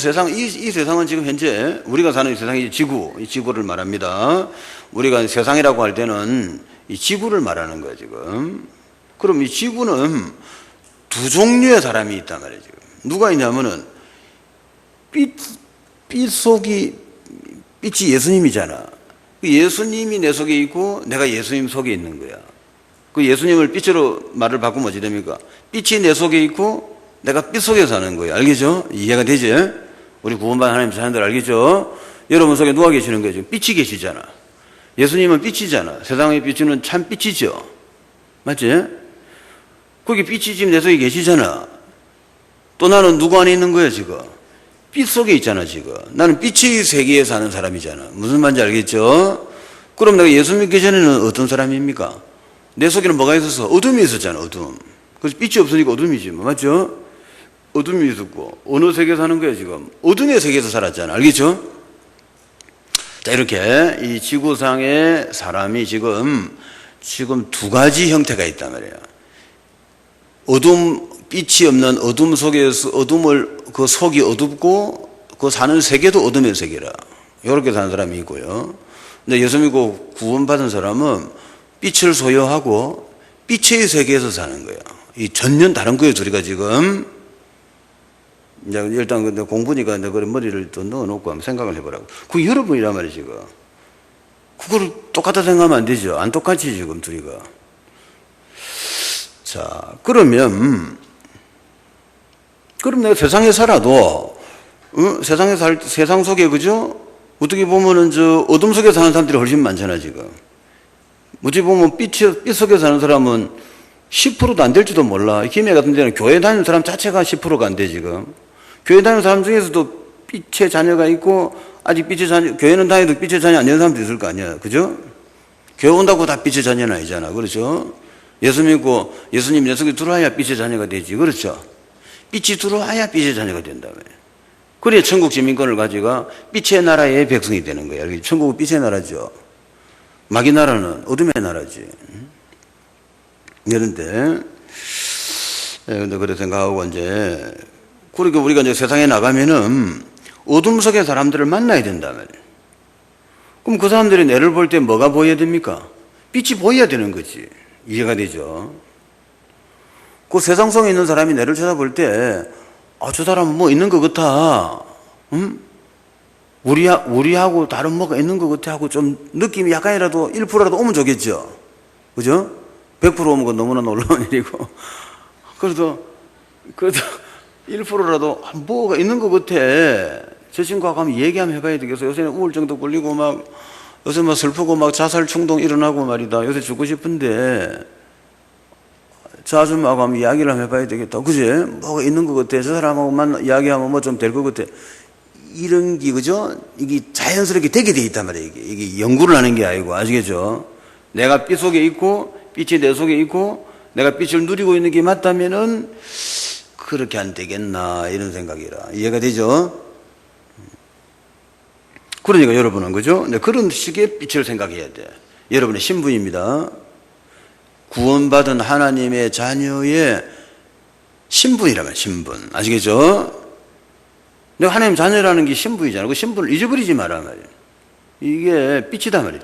세상은 지금 현재 우리가 사는 이 세상이 이 지구를 말합니다. 우리가 세상이라고 할 때는 이 지구를 말하는 거예요, 지금. 그럼 이 지구는 두 종류의 사람이 있단 말이에요, 지금. 누가 있냐면은 빛이 예수님이잖아. 예수님이 내 속에 있고 내가 예수님 속에 있는 거야. 그 예수님을 빛으로 말을 바꾸면 어찌 됩니까? 빛이 내 속에 있고 내가 빛 속에 사는 거예요. 알겠죠? 이해가 되지? 우리 구원받은 하나님 자녀들 알겠죠? 여러분 속에 누가 계시는 거예요? 지금 빛이 계시잖아. 예수님은 빛이잖아. 세상의 빛은 참 빛이죠. 맞지? 거기 빛이 지금 내 속에 계시잖아. 또 나는 누구 안에 있는 거야, 지금? 빛 속에 있잖아, 지금. 나는 빛의 세계에 사는 사람이잖아. 무슨 말인지 알겠죠? 그럼 내가 예수 믿기 전에는 어떤 사람입니까? 내 속에는 뭐가 있었어? 어둠이 있었잖아, 어둠. 그래서 빛이 없으니까 어둠이지, 뭐. 맞죠? 어둠이 있었고, 어느 세계에 사는 거야, 지금? 어둠의 세계에서 살았잖아. 알겠죠? 자, 이렇게 이 지구상의 사람이 지금 두 가지 형태가 있단 말이에요. 빛이 없는 어둠 속에서, 그 속이 어둡고, 그 사는 세계도 어둠의 세계라. 이렇게 사는 사람이 있고요. 근데 예수 믿고 구원받은 사람은 빛을 소유하고, 빛의 세계에서 사는 거예요. 이 전면 다른 거예요, 둘이가 지금. 이제 일단 근데 공부니까 내가 머리를 또 넣어놓고 한번 생각을 해보라고. 그게 여러분이란 말이에요, 지금. 그걸 똑같다 생각하면 안 되죠. 안 똑같이 지금 둘이가. 자, 그럼 내가 세상에 살아도, 세상 속에, 그죠? 어떻게 보면은 어둠 속에 사는 사람들이 훨씬 많잖아, 지금. 어찌 보면 빛 속에 사는 사람은 10%도 안 될지도 몰라. 김해 같은 데는 교회 다니는 사람 자체가 10%가 안 돼, 지금. 교회 다니는 사람 중에서도 빛의 자녀가 있고, 아직 교회는 다니도 빛의 자녀 안 되는 사람도 있을 거 아니야. 그죠? 교회 온다고 다 빛의 자녀는 아니잖아. 그렇죠? 예수 믿고 예수님 내 속에 들어와야 빛의 자녀가 되지. 그렇죠? 빛이 들어와야 빛의 자녀가 된다며. 그래야 천국 시민권을 가지고 빛의 나라의 백성이 되는 거야. 천국은 빛의 나라죠. 마귀 나라는 어둠의 나라지. 그런데, 근데 그래 생각하고 이제, 그러니까 우리가 이제 세상에 나가면은 어둠 속의 사람들을 만나야 된다면. 그럼 그 사람들이 내를 볼 때 뭐가 보여야 됩니까? 빛이 보여야 되는 거지. 이해가 되죠? 그 세상 속에 있는 사람이 내를 쳐다볼 때, 저 사람은 뭐 있는 것 같아. 응? 우리하고 다른 뭐가 있는 것 같아 하고 좀 느낌이 약간이라도 1%라도 오면 좋겠죠? 그죠? 100% 오면 그건 너무나 놀라운 일이고. 그래도 1%라도 뭐가 있는 것 같아. 저 친구하고 한번 얘기 한번 해봐야 되겠어. 요새는 우울증도 걸리고 요새 슬프고 자살 충동 일어나고 말이다. 요새 죽고 싶은데, 저 아줌마하고 한번 이야기를 한번 해봐야 되겠다. 그지? 뭐가 있는 것 같아. 저 사람하고 이야기하면 뭐 좀 될 것 같아. 이런 게, 그죠? 이게 자연스럽게 되게 돼 있단 말이에요. 이게 연구를 하는 게 아니고, 아시겠죠? 내가 빛 속에 있고, 빛이 내 속에 있고, 내가 빛을 누리고 있는 게 맞다면은, 그렇게 안 되겠나, 이런 생각이라. 이해가 되죠? 그러니까 여러분은, 그죠? 네, 그런 식의 빛을 생각해야 돼. 여러분의 신분입니다. 구원받은 하나님의 자녀의 신분이라면, 신분. 아시겠죠? 내가 하나님 자녀라는 게 신분이잖아. 그 신분을 잊어버리지 마라 말이야. 이게 빛이다 말이야.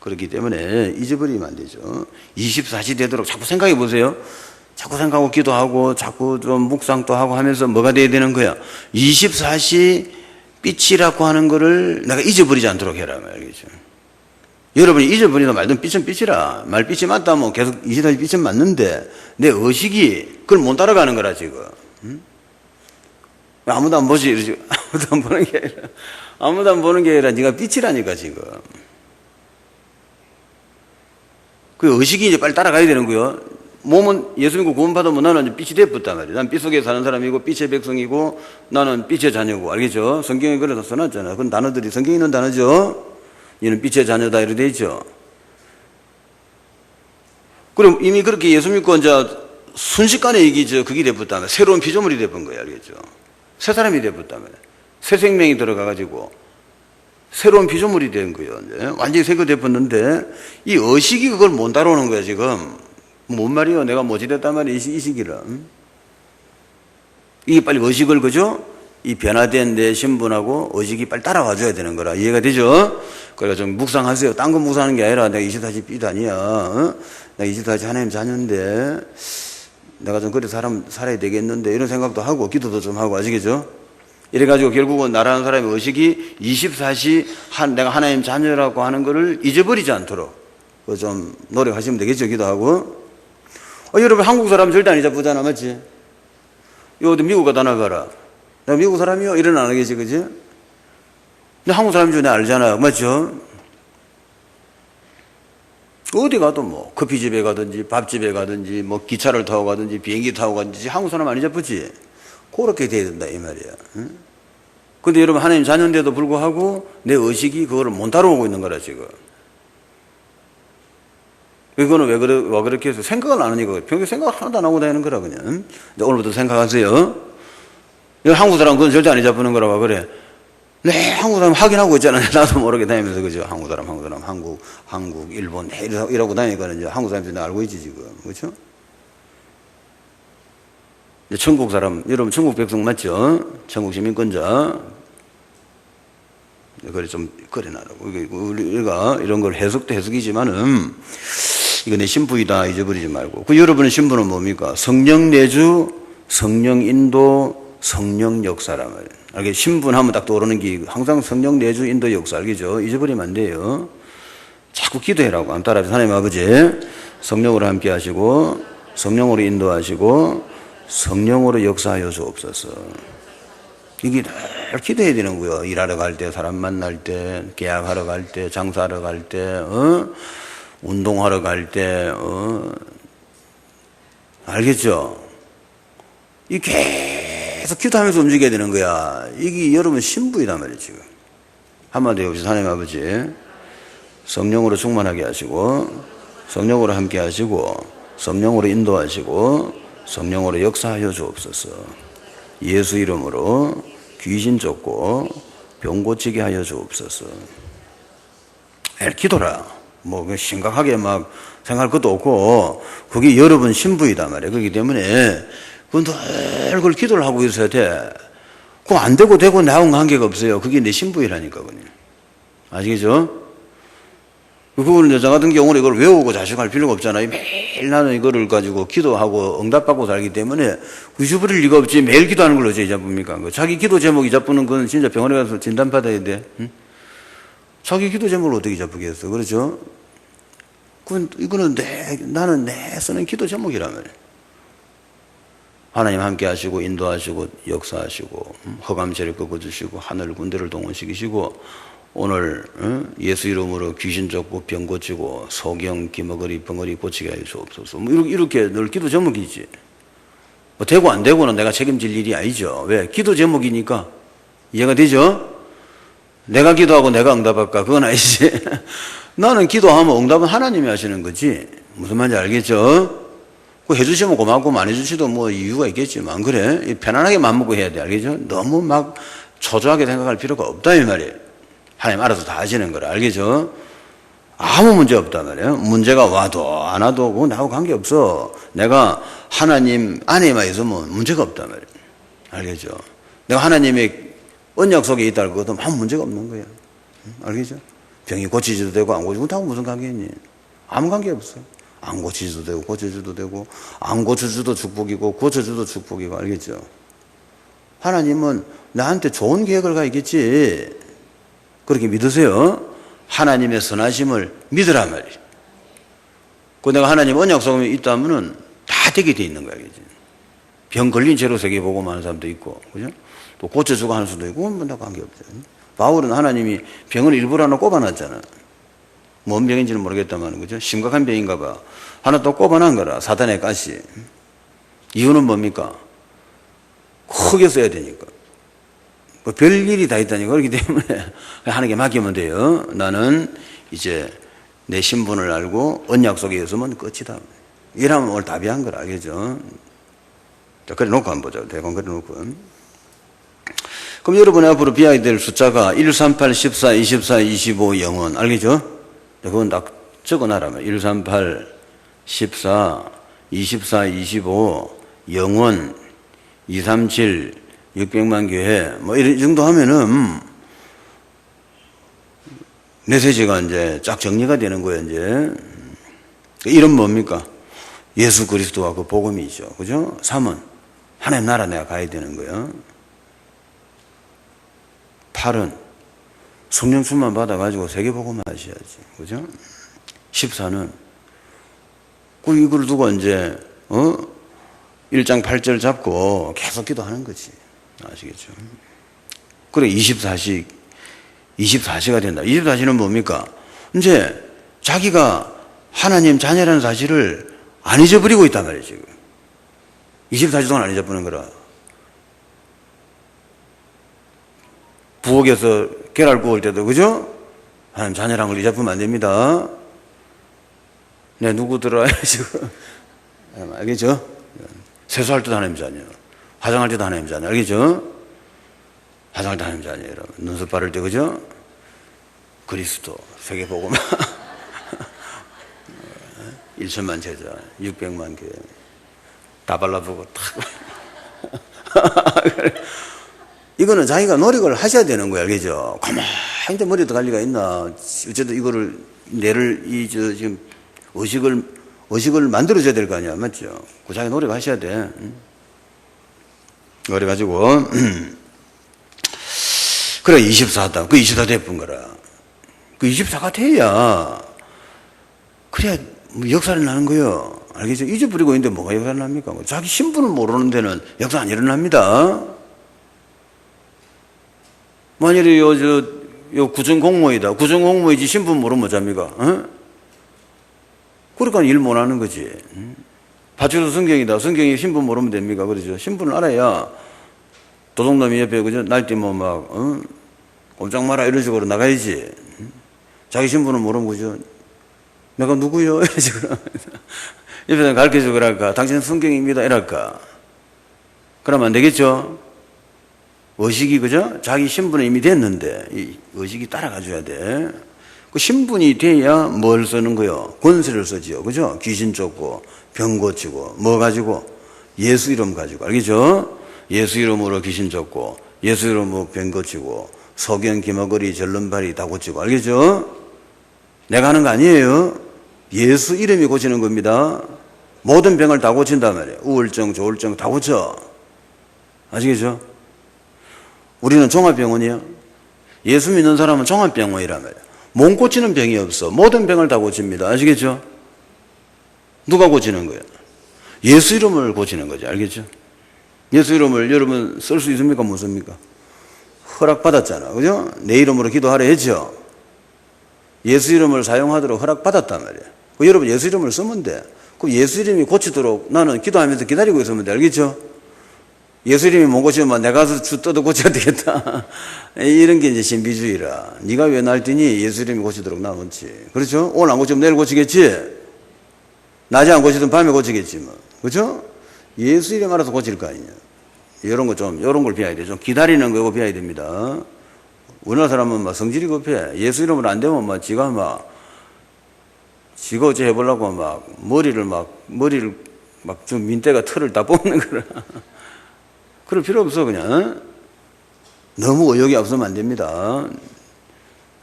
그렇기 때문에 잊어버리면 안 되죠. 24시 되도록 자꾸 생각해 보세요. 자꾸 생각하고 기도하고 자꾸 좀 묵상도 하고 하면서 뭐가 돼야 되는 거야? 24시 빛이라고 하는 거를 내가 잊어버리지 않도록 해라 말이죠. 여러분이 잊어버리든 말든 빛은 빛이라. 말 빛이 맞다면 계속 24시 빛은 맞는데 내 의식이 그걸 못 따라가는 거라 지금. 응? 아무도 안 보지 이러지. 아무도 안 보는 게 아니라 아무도 안 보는 게 아니라 네가 빛이라니까 지금. 그 의식이 이제 빨리 따라가야 되는 거요. 몸은 예수 믿고 구원받으면 나는 이제 빛이 되었단 말이야. 난 빛 속에 사는 사람이고 빛의 백성이고 나는 빛의 자녀고 알겠죠? 성경에 그래서 써놨잖아. 그건 단어들이 성경에 있는 단어죠. 얘는 빛의 자녀다 이렇게 돼 있죠. 그럼 이미 그렇게 예수 믿고 이제 순식간에 이게 그게 돼버렸다면 새로운 피조물이 돼본 거야 알겠죠? 새 사람이 돼버렸다면 새 생명이 들어가가지고 새로운 피조물이 된 거예요. 이제. 완전히 새거 돼버렸는데 이 의식이 그걸 못 따라오는 거야 지금. 뭔 말이요? 내가 뭐지 됐단 말이야, 이 시기를. 이게 빨리 의식을, 그죠? 이 변화된 내 신분하고 의식이 빨리 따라와 줘야 되는 거라. 이해가 되죠? 그러니까 좀 묵상하세요. 딴 거 묵상하는 게 아니라 내가 24시 빛 아니야. 어? 내가 24시 하나님 자녀인데 내가 좀 그래 살아야 되겠는데 이런 생각도 하고 기도도 좀 하고 아시겠죠? 이래가지고 결국은 나라는 사람의 의식이 24시 내가 하나님 자녀라고 하는 거를 잊어버리지 않도록 좀 노력하시면 되겠죠? 기도하고. 여러분 한국 사람 절대 안 잊어보잖아 맞지? 어디 미국 가다 나가라 내가 미국 사람이요? 이런 안 하겠지 그지? 근데 한국 사람인 줄 내가 알잖아 맞죠? 어디 가도 뭐 커피집에 가든지 밥집에 가든지 뭐 기차를 타고 가든지 비행기 타고 가든지 한국 사람 안 잊어보지? 그렇게 돼야 된다 이 말이야. 응? 근데 여러분 하나님 자녀인데도 불구하고 내 의식이 그거를 못 따라오고 있는 거라 지금. 이거는 왜 그렇게 해서 생각을 안 하니까 평소에 생각 하나도 안 하고 다니는 거라 그냥. 오늘부터 생각하세요. 한국 사람 그건 절대 안 잊어보는 거라고 그래. 네, 한국 사람 확인하고 있잖아요. 나도 모르게 다니면서 그죠. 한국 사람, 한국, 일본 이러고 다니니까 이제 한국 사람들이 알고 있지 지금. 그렇죠? 천국 사람, 여러분 천국 백성 맞죠? 천국 시민권자. 그래 좀 그래 나라고. 우리가 이런 걸 해석이지만은. 이거 내 신부이다 잊어버리지 말고. 여러분의 신부는 뭡니까? 성령 내주, 성령 인도, 성령 역사란 말이에요. 알겠죠? 신분하면 딱 떠오르는 게 항상 성령 내주, 인도, 역사 알겠죠? 잊어버리면 안 돼요. 자꾸 기도해라고. 따라서 하나님 아버지 성령으로 함께 하시고 성령으로 인도하시고 성령으로 역사하여 주옵소서. 이게 늘 기도해야 되는 거예요. 일하러 갈 때, 사람 만날 때, 계약하러 갈 때, 장사하러 갈 때, 운동하러 갈 때, 알겠죠? 이 계속 기도하면서 움직여야 되는 거야. 이게 여러분 신부이단 말이에요, 지금. 한마디 해봅시다. 하나님 아버지, 성령으로 충만하게 하시고, 성령으로 함께 하시고, 성령으로 인도하시고, 성령으로 역사하여 주옵소서. 예수 이름으로 귀신 쫓고, 병 고치게 하여 주옵소서. 기도라. 뭐 심각하게 막 생각할 것도 없고 그게 여러분 신부이단 말이에요. 그렇기 때문에 늘 그걸 기도를 하고 있어야 돼. 그거 안 되고 나하고는 관계가 없어요. 그게 내 신부이라니까 그냥. 아시겠죠? 그거는 여자 같은 경우는 이걸 외우고 자식할 필요가 없잖아요. 매일 나는 이거를 가지고 기도하고 응답받고 살기 때문에 잊어버릴 리가 없지. 매일 기도하는 걸로 어째 잊어봅니까? 자기 기도 제목 잊어보는 건 진짜 병원에 가서 진단받아야 돼. 응? 자기 기도 제목을 어떻게 잡겠어? 그렇죠? 이거는 나는 내 쓰는 기도 제목이란 말이에요. 하나님 함께 하시고, 인도하시고, 역사하시고, 허감체를 꺾어주시고, 하늘 군대를 동원시키시고, 오늘, 예수 이름으로 귀신 쫓고, 병 고치고, 소경, 기머거리, 벙어리 고치게 하여 주옵소서. 뭐 이렇게 늘 기도 제목이지. 뭐 되고 안 되고는 내가 책임질 일이 아니죠. 왜? 기도 제목이니까. 이해가 되죠? 내가 기도하고 내가 응답할까? 그건 아니지. 나는 기도하면 응답은 하나님이 하시는 거지. 무슨 말인지 알겠죠? 해주시면 고맙고 안 해주시도 뭐 이유가 있겠지만, 그래. 편안하게 맘먹고 해야 돼. 알겠죠? 너무 막 초조하게 생각할 필요가 없다, 이 말이에요. 하나님 알아서 다 하시는 거라. 알겠죠? 아무 문제 없단 말이에요. 문제가 와도 안 와도 그거 나하고 관계없어. 내가 하나님 안에만 있으면 문제가 없단 말이에요. 알겠죠? 내가 하나님의 언약 속에 있다는 것도 아무 문제가 없는 거야. 알겠죠? 병이 고치지도 되고 안 고치지도 하고 무슨 관계 있니? 아무 관계 없어. 안 고치셔도 되고 고쳐줘도 되고 안 고쳐줘도 축복이고 고쳐줘도 축복이고 알겠죠? 하나님은 나한테 좋은 계획을 가있겠지. 그렇게 믿으세요. 하나님의 선하심을 믿으란 말이에요. 그 내가 하나님 언약 속에 있다면은 다 되게 돼 있는 거야. 알겠지? 병 걸린 채로 세계 보고만 하는 사람도 있고, 그죠? 또 고쳐주고 하는 수도 있고, 뭐, 나 관계없죠. 바울은 하나님이 병을 일부러 하나 꼽아놨잖아. 뭔 병인지는 모르겠다만, 그죠? 심각한 병인가 봐. 하나 또 꼽아놓은 거라. 사탄의 가시. 이유는 뭡니까? 크게 써야 되니까. 뭐 별일이 다 있다니까. 그렇기 때문에 하나님께 맡기면 돼요. 나는 이제 내 신분을 알고 언약 속에 있으면 끝이다. 이러면 오늘 답이 한 거라. 알겠죠? 자, 그래 놓고 한번 보자. 대강 그래 놓고. 그럼 여러분 앞으로 비워야 될 숫자가 1, 3, 8, 14, 24, 25, 영원. 알겠죠? 그건 딱 적어놔라면 1, 3, 8, 14, 24, 25, 영원, 2, 3, 7, 600만 교회, 뭐, 이 정도 하면은, 메시지가 이제 쫙 정리가 되는 거예요, 이제. 이름 뭡니까? 예수 그리스도와 그 복음이죠. 그죠? 3은 하나님 나라 내가 가야 되는 거예요. 8은 성령 충만 받아가지고 세계복음 하셔야지. 그죠? 14는 이걸 두고 이제, 1장 8절 잡고 계속 기도하는 거지. 아시겠죠? 그래, 24시가 된다. 24시는 뭡니까? 이제 자기가 하나님 자녀라는 사실을 안 잊어버리고 있단 말이에요, 지금. 24시 동안 안 잊어버리는 거라. 부엌에서 계란 구울 때도, 그죠? 하나님 자녀라는 걸 잊어버리면 안 됩니다. 내 누구더라, 지금. 알겠죠? 세수할 때도 하나님 자녀. 화장할 때도 하나님 자녀. 알겠죠? 화장할 때 하나님 자녀. 여러분. 눈썹 바를 때, 그죠? 그리스도. 세계복음. 1천만 제자. 600만 교회. 다 발라보고 탁. 이거는 자기가 노력을 하셔야 되는 거야. 알겠죠? 가만히 머리도 갈 리가 있나. 어쨌든 이거를, 지금 의식을 만들어줘야 될 거 아니야. 맞죠? 그 자기 노력하셔야 돼. 그래가지고, 그래, 24다. 그 24 돼본 거라. 그 24가 돼야, 그래야 역사를 나는 거예요. 알겠죠? 잊어버리고 있는데 뭐가 역사를 납니까? 자기 신분을 모르는 데는 역사 안 일어납니다. 만일에 요 구청공무원이다. 구청공무원이지 신분 모르면 어쩝니까? 어? 그러니까 일 못 하는 거지. 파출소 성경이다. 성경이 신분 모르면 됩니까? 그러죠. 신분을 알아야 도둑놈이 옆에 그죠? 날뛰면 막 꼼짝 마라 이런 식으로 나가야지. 자기 신분을 모르면 그죠? 내가 누구요? 이런 식으로 옆에서 가르쳐주고 그럴까? 당신은 성경입니다. 이럴까? 그러면 안 되겠죠? 의식이 그죠? 자기 신분은 이미 됐는데 이 의식이 따라가줘야 돼. 그 신분이 돼야 뭘 쓰는 거요? 권세를 쓰지요. 그죠? 귀신 쫓고, 병 고치고, 뭐 가지고? 예수 이름 가지고. 알겠죠? 예수 이름으로 귀신 쫓고, 예수 이름으로 병 고치고, 소경, 기마거리, 절름발이 다 고치고. 알겠죠? 내가 하는 거 아니에요. 예수 이름이 고치는 겁니다. 모든 병을 다 고친단 말이에요. 우울증, 조울증 다 고쳐. 아시겠죠? 우리는 종합병원이야. 예수 믿는 사람은 종합병원이란 말이에요. 몸 고치는 병이 없어. 모든 병을 다 고칩니다. 아시겠죠? 누가 고치는 거예요? 예수 이름을 고치는 거죠. 알겠죠? 예수 이름을 여러분 쓸 수 있습니까? 못 씁니까? 허락받았잖아. 그죠? 내 이름으로 기도하라 했죠? 예수 이름을 사용하도록 허락받았단 말이에요. 여러분 예수 이름을 쓰면 돼. 그럼 예수 이름이 고치도록 나는 기도하면서 기다리고 있으면 돼. 알겠죠? 예수 이름이 못 고치면 내가 가서 뜯어 고쳐야 되겠다. 이런 게 이제 신비주의라. 네가 왜 날뛰니? 예수 이름이 고치도록 나오지. 그렇죠? 오늘 안 고치면 내일 고치겠지? 낮에 안 고치든 밤에 고치겠지 뭐. 그렇죠? 예수 이름 알아서 고칠 거 아니냐. 이런 걸 비워야 돼. 좀 기다리는 거고 비워야 됩니다. 우리나라 사람은 막 성질이 급해. 예수 이름으로 안 되면 막 지가 어째 해보려고 머리를 좀 민대가 털을 다 뽑는 거라. 그럴 필요 없어, 그냥. 너무 의욕이 없으면 안 됩니다.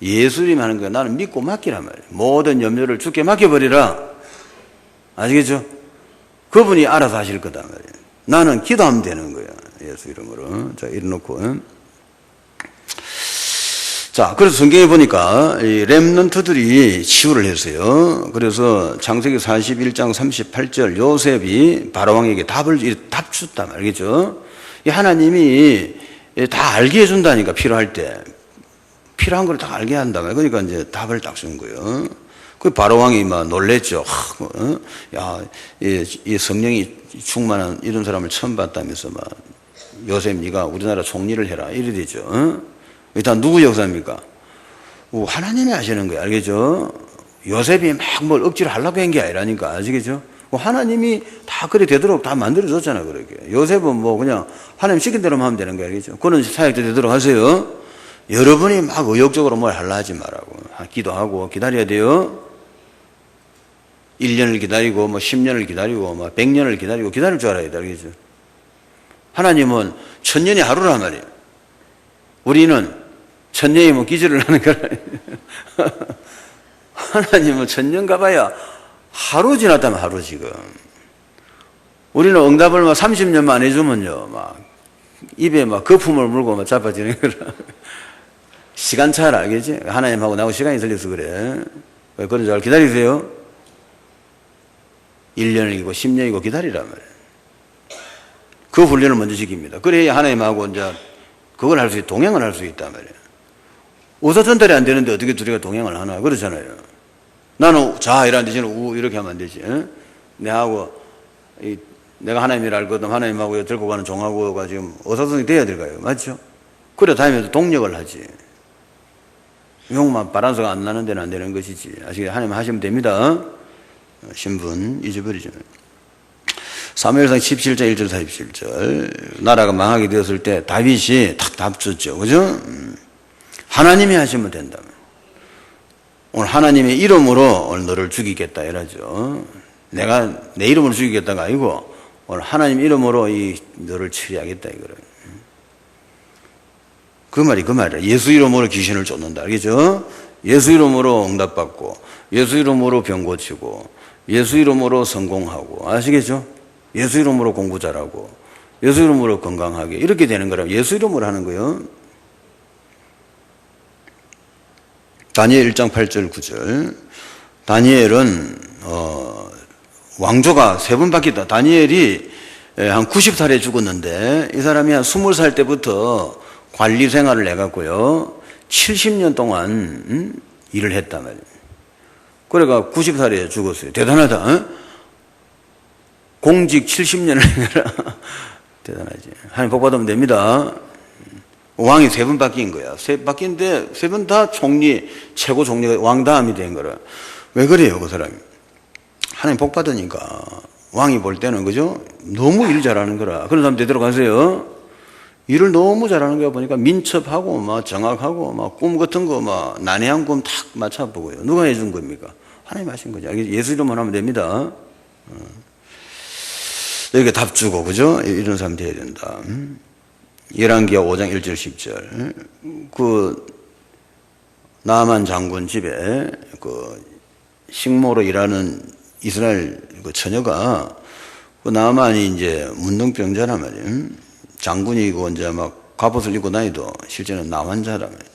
예수님 하는 거 나는 믿고 맡기란 말이에요. 모든 염려를 주께 맡겨버리라. 아시겠죠? 그분이 알아서 하실 거다 말이에요. 나는 기도하면 되는 거야. 예수 이름으로. 자, 이래놓고. 자, 그래서 성경에 보니까 이 렘넌트들이 치유를 했어요. 그래서 창세기 41장 38절 요셉이 바로왕에게 답 줬단 말이죠. 이 하나님이 다 알게 해준다니까, 필요할 때. 필요한 걸 다 알게 한다. 그러니까 이제 답을 딱 준 거예요. 그 바로왕이 막 놀랬죠. 야, 이 성령이 충만한 이런 사람을 처음 봤다면서 막 요셉 네가 우리나라 총리를 해라. 이래 되죠. 일단 누구 역사입니까? 하나님이 하시는 거예요. 알겠죠? 요셉이 막 뭘 억지로 하려고 한 게 아니라니까. 아시겠죠? 하나님이 다 그래 되도록 다 만들어줬잖아요. 그렇게. 요셉은 뭐 그냥 하나님 시킨 대로만 하면 되는 거예요. 알겠죠? 그는 사역도 되도록 하세요. 여러분이 막 의욕적으로 뭘 하려 하지 말라고. 기도하고 기다려야 돼요. 1년을 기다리고, 뭐 10년을 기다리고, 뭐 100년을 기다리고 기다릴 줄 알아야 돼. 알겠죠? 하나님은 1000년이 하루란 말이에요. 우리는 1000년이면 기절을 하는 거라. 하나님은 1000년 가봐야 하루 지났다면 하루 지금. 우리는 응답을 막 30년만 해주면요, 막 입에 막 거품을 물고 막 자빠지는 거라. 시간차를 알겠지? 하나님하고 나하고 시간이 틀려서 그래. 왜 그런 줄 기다리세요? 1년이고 10년이고 기다리란 말이에요. 그 훈련을 먼저 시킵니다. 그래야 하나님하고 이제 그걸 할 수, 동행을 할 수 있단 말이에요. 의사 전달이 안 되는데 어떻게 둘이가 동행을 하나? 그렇잖아요. 나는 자 이라는데 저는 우 이렇게 하면 안 되지. 내하고 내가 하나님이라 알거든. 하나님하고 들고 가는 종하고가 지금 의사소통이 돼야 될까요? 맞죠? 그래 다니면서 동력을 하지. 용만 바란서가 안 나는 데는 안 되는 것이지. 아시겠죠? 하나님 하시면 됩니다. 신분 잊어버리죠. 사무엘상 17장 1절 47절 나라가 망하게 되었을 때 다윗이 탁 답 줬죠. 그죠? 하나님이 하시면 된다. 오늘 하나님의 이름으로 오늘 너를 죽이겠다 이러죠. 내가 내 이름으로 죽이겠다가 아니고 오늘 하나님 이름으로 너를 처리하겠다 이거를. 그 말이야. 예수 이름으로 귀신을 쫓는다. 알겠죠? 예수 이름으로 응답받고 예수 이름으로 병 고치고 예수 이름으로 성공하고 아시겠죠? 예수 이름으로 공부 잘하고 예수 이름으로 건강하게 이렇게 되는 거라면 예수 이름으로 하는 거예요. 다니엘 1장 8절 9절 다니엘은 왕조가 3번 바뀌었다. 다니엘이 한 90살에 죽었는데 이 사람이 한 20살 때부터 관리 생활을 해갖고요 70년 동안 일을 했단 말이에요. 그래가 90살에 죽었어요. 대단하다. 공직 70년을 해라. 대단하지. 하나님 복 받으면 됩니다. 왕이 3번 바뀐 거야. 바뀐데 3번 다 총리, 최고 총리가 왕 다음이 된 거라. 왜 그래요, 그 사람이? 하나님 복 받으니까 왕이 볼 때는 그죠? 너무 일 잘하는 거라. 그런 사람 되도록 하세요. 일을 너무 잘하는 거 보니까 민첩하고 막 정확하고 막 꿈 같은 거 막 난해한 꿈 탁 맞춰보고요. 누가 해준 겁니까? 하나님 하신 거죠. 예수 이름만 하면 됩니다. 이렇게 답 주고 그죠? 이런 사람 돼야 된다. 열왕기하 5장 1절 10절 그 나만 장군 집에 그 식모로 일하는 이스라엘 그 처녀가 그 나만이 이제 문둥병자란 말이에요. 장군이고 이제 막 갑옷을 입고 다니도 실제는 나환자란 말이에요.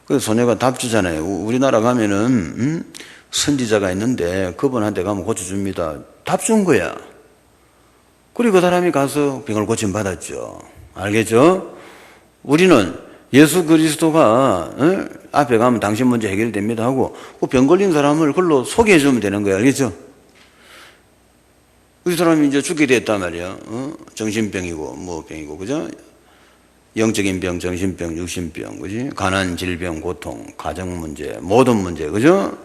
그래서 소녀가 답 주잖아요. 우리나라 가면은 선지자가 있는데 그분한테 가면 고쳐줍니다. 답 준 거야. 그리고 그 사람이 가서 병을 고침 받았죠. 알겠죠? 우리는 예수 그리스도가 앞에 가면 당신 문제 해결됩니다 하고 그 병 걸린 사람을 그걸로 소개해 주면 되는 거야. 알겠죠? 그 사람이 이제 죽게 됐단 말이야. 정신병이고 뭐 병이고 그죠? 영적인 병, 정신병, 육신병, 그지? 가난, 질병, 고통, 가정 문제, 모든 문제, 그죠?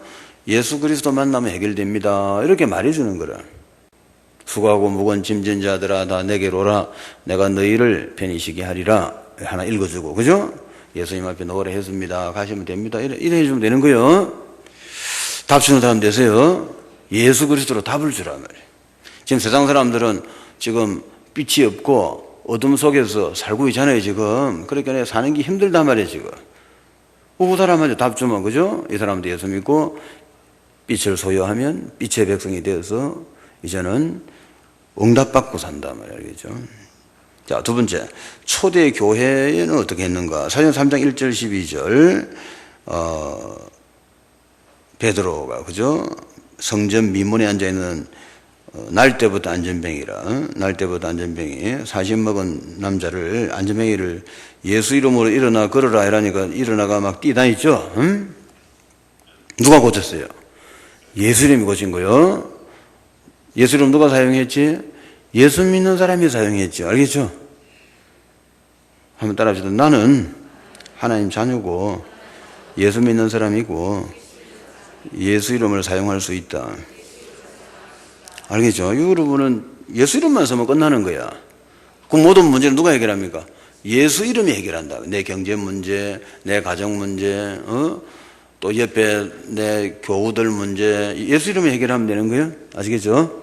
예수 그리스도 만나면 해결됩니다. 이렇게 말해주는 거라. 수고하고 무거운 짐진 자들아 다 내게로 오라. 내가 너희를 편히 쉬게 하리라. 하나 읽어주고, 그죠? 예수님 앞에 노래 했습니다. 가시면 됩니다. 이래 해주면 되는 거예요. 답 주는 사람 되세요. 예수 그리스도로 답을 주란 말이에요. 지금 세상 사람들은 지금 빛이 없고 어둠 속에서 살고 있잖아요, 지금. 그러니까 사는 게 힘들단 말이에요, 지금. 그 사람한테 답 주면, 그죠? 이 사람도 예수 믿고 빛을 소유하면 빛의 백성이 되어서 이제는 응답받고 산다 말이야. 알겠죠? 자, 두 번째. 초대 교회는 어떻게 했는가? 사도행전 3장 1절 12절. 베드로가, 그죠? 성전 미문에 앉아있는 날 때부터 안전뱅이라, 날 때부터 안전뱅이, 40 먹은 남자를, 안전뱅이를 예수 이름으로 일어나 걸어라 이러니까 일어나가 막 뛰다니죠? 응? 누가 고쳤어요? 예수 이름이 고친 거요. 예수 이름 누가 사용했지? 예수 믿는 사람이 사용했죠. 알겠죠? 한번 따라합시다. 나는 하나님 자녀고 예수 믿는 사람이고 예수 이름을 사용할 수 있다. 알겠죠? 여러분은 예수 이름만 쓰면 끝나는 거야. 그 모든 문제는 누가 해결합니까? 예수 이름이 해결한다. 내 경제 문제, 내 가정 문제, 또 옆에 내 교우들 문제, 예수 이름이 해결하면 되는 거예요. 아시겠죠?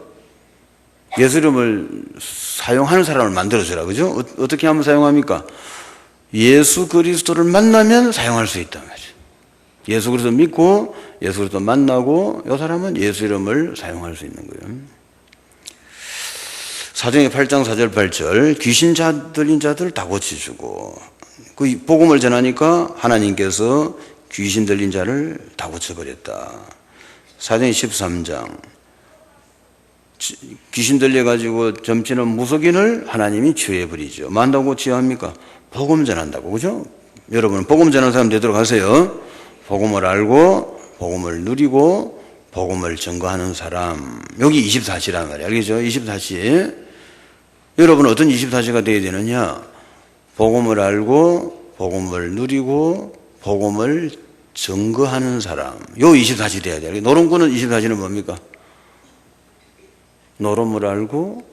예수 이름을 사용하는 사람을 만들어주라. 그죠? 어떻게 하면 사용합니까? 예수 그리스도를 만나면 사용할 수 있단 말이에요. 예수 그리스도 믿고 예수 그리스도 만나고 이 사람은 예수 이름을 사용할 수 있는 거예요. 사도행전 8장 4절 8절 귀신 들린 자들 다 고쳐주고 그 복음을 전하니까 하나님께서 귀신 들린 자를 다 고쳐버렸다. 사도행전 13장 귀신 들려가지고 점치는 무속인을 하나님이 치유해버리죠. 뭐 한다고 치유합니까? 복음 전한다고. 그죠? 여러분 복음 전하는 사람 되도록 하세요. 복음을 알고 복음을 누리고 복음을 증거하는 사람. 여기 24시란 말이에요. 알겠죠? 24시. 여러분 어떤 24시가 되어야 되느냐? 복음을 알고 복음을 누리고 복음을 증거하는 사람. 요 24시 돼야 돼요. 노름꾼은 24시는 뭡니까? 노름을 알고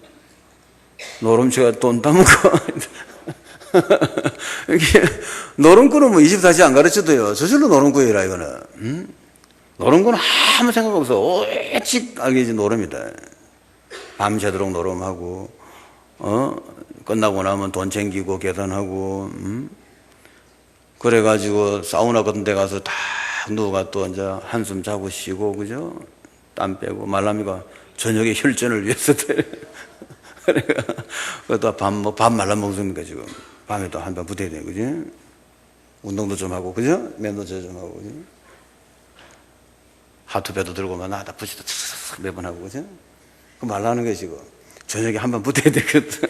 노름치가 돈 따먹고 노름꾼은 뭐 24시 안 가르쳐도요. 저절로 노름꾼이라 이거는. 노름꾼은 아무 생각 없어. 오직 알겠지 노름이다. 밤새도록 노름하고 끝나고 나면 돈 챙기고 계산하고 그래가지고 사우나 같은 데 가서 딱 누가 또 이제 한숨 자고 쉬고 그죠? 땀 빼고 말라미가 저녁에 혈전을 위해서 그러니까 또 밥 말라먹습니까 지금? 밤에 또 한 번 붙어야 돼, 그지? 운동도 좀 하고, 그죠? 면도제 좀 하고, 그지? 하트배도 들고 나다 부시도 매번 하고, 그죠? 그 말라는 거야 지금. 저녁에 한 번 붙어야 되거든.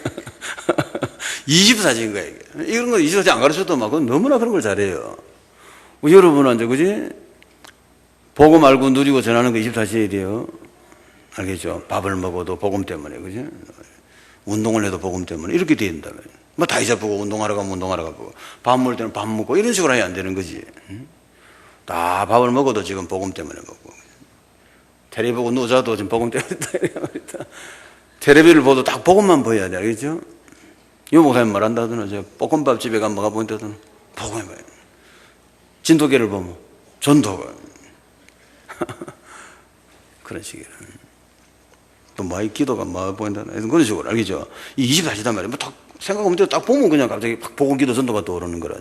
24시인 거야 이게. 이런 거 24시 안 가르쳐도 막 너무나 그런 걸 잘해요. 여러분은 이제 그지? 복음 알고 누리고 전하는 거 24시에 돼요. 알겠죠? 밥을 먹어도 복음 때문에, 그죠? 운동을 해도 복음 때문에 이렇게 돼야 된다면 뭐 다이자 보고 운동하러 가면 운동하러 가고 밥 먹을 때는 밥 먹고 이런 식으로 해야 안 되는 거지. 다 밥을 먹어도 지금 복음 때문에 먹고 텔레비 보고 누워자도 지금 복음 때문에 텔레비를 보도 딱 복음만 보여야 돼. 알겠죠? 이 목사님 말한다더니 저 볶음밥 집에 가면 뭐가 보인다더니 복음이 뭐예요. 진도계를 보면 전도가 그런 식이라. 또 뭐이 기도가 뭐 보인다. 그런 식으로 알겠죠? 이 24시단 말이에요. 뭐 딱 생각 없는 대로 딱 보면 그냥 갑자기 복음 기도 전도가 떠오르는 거라.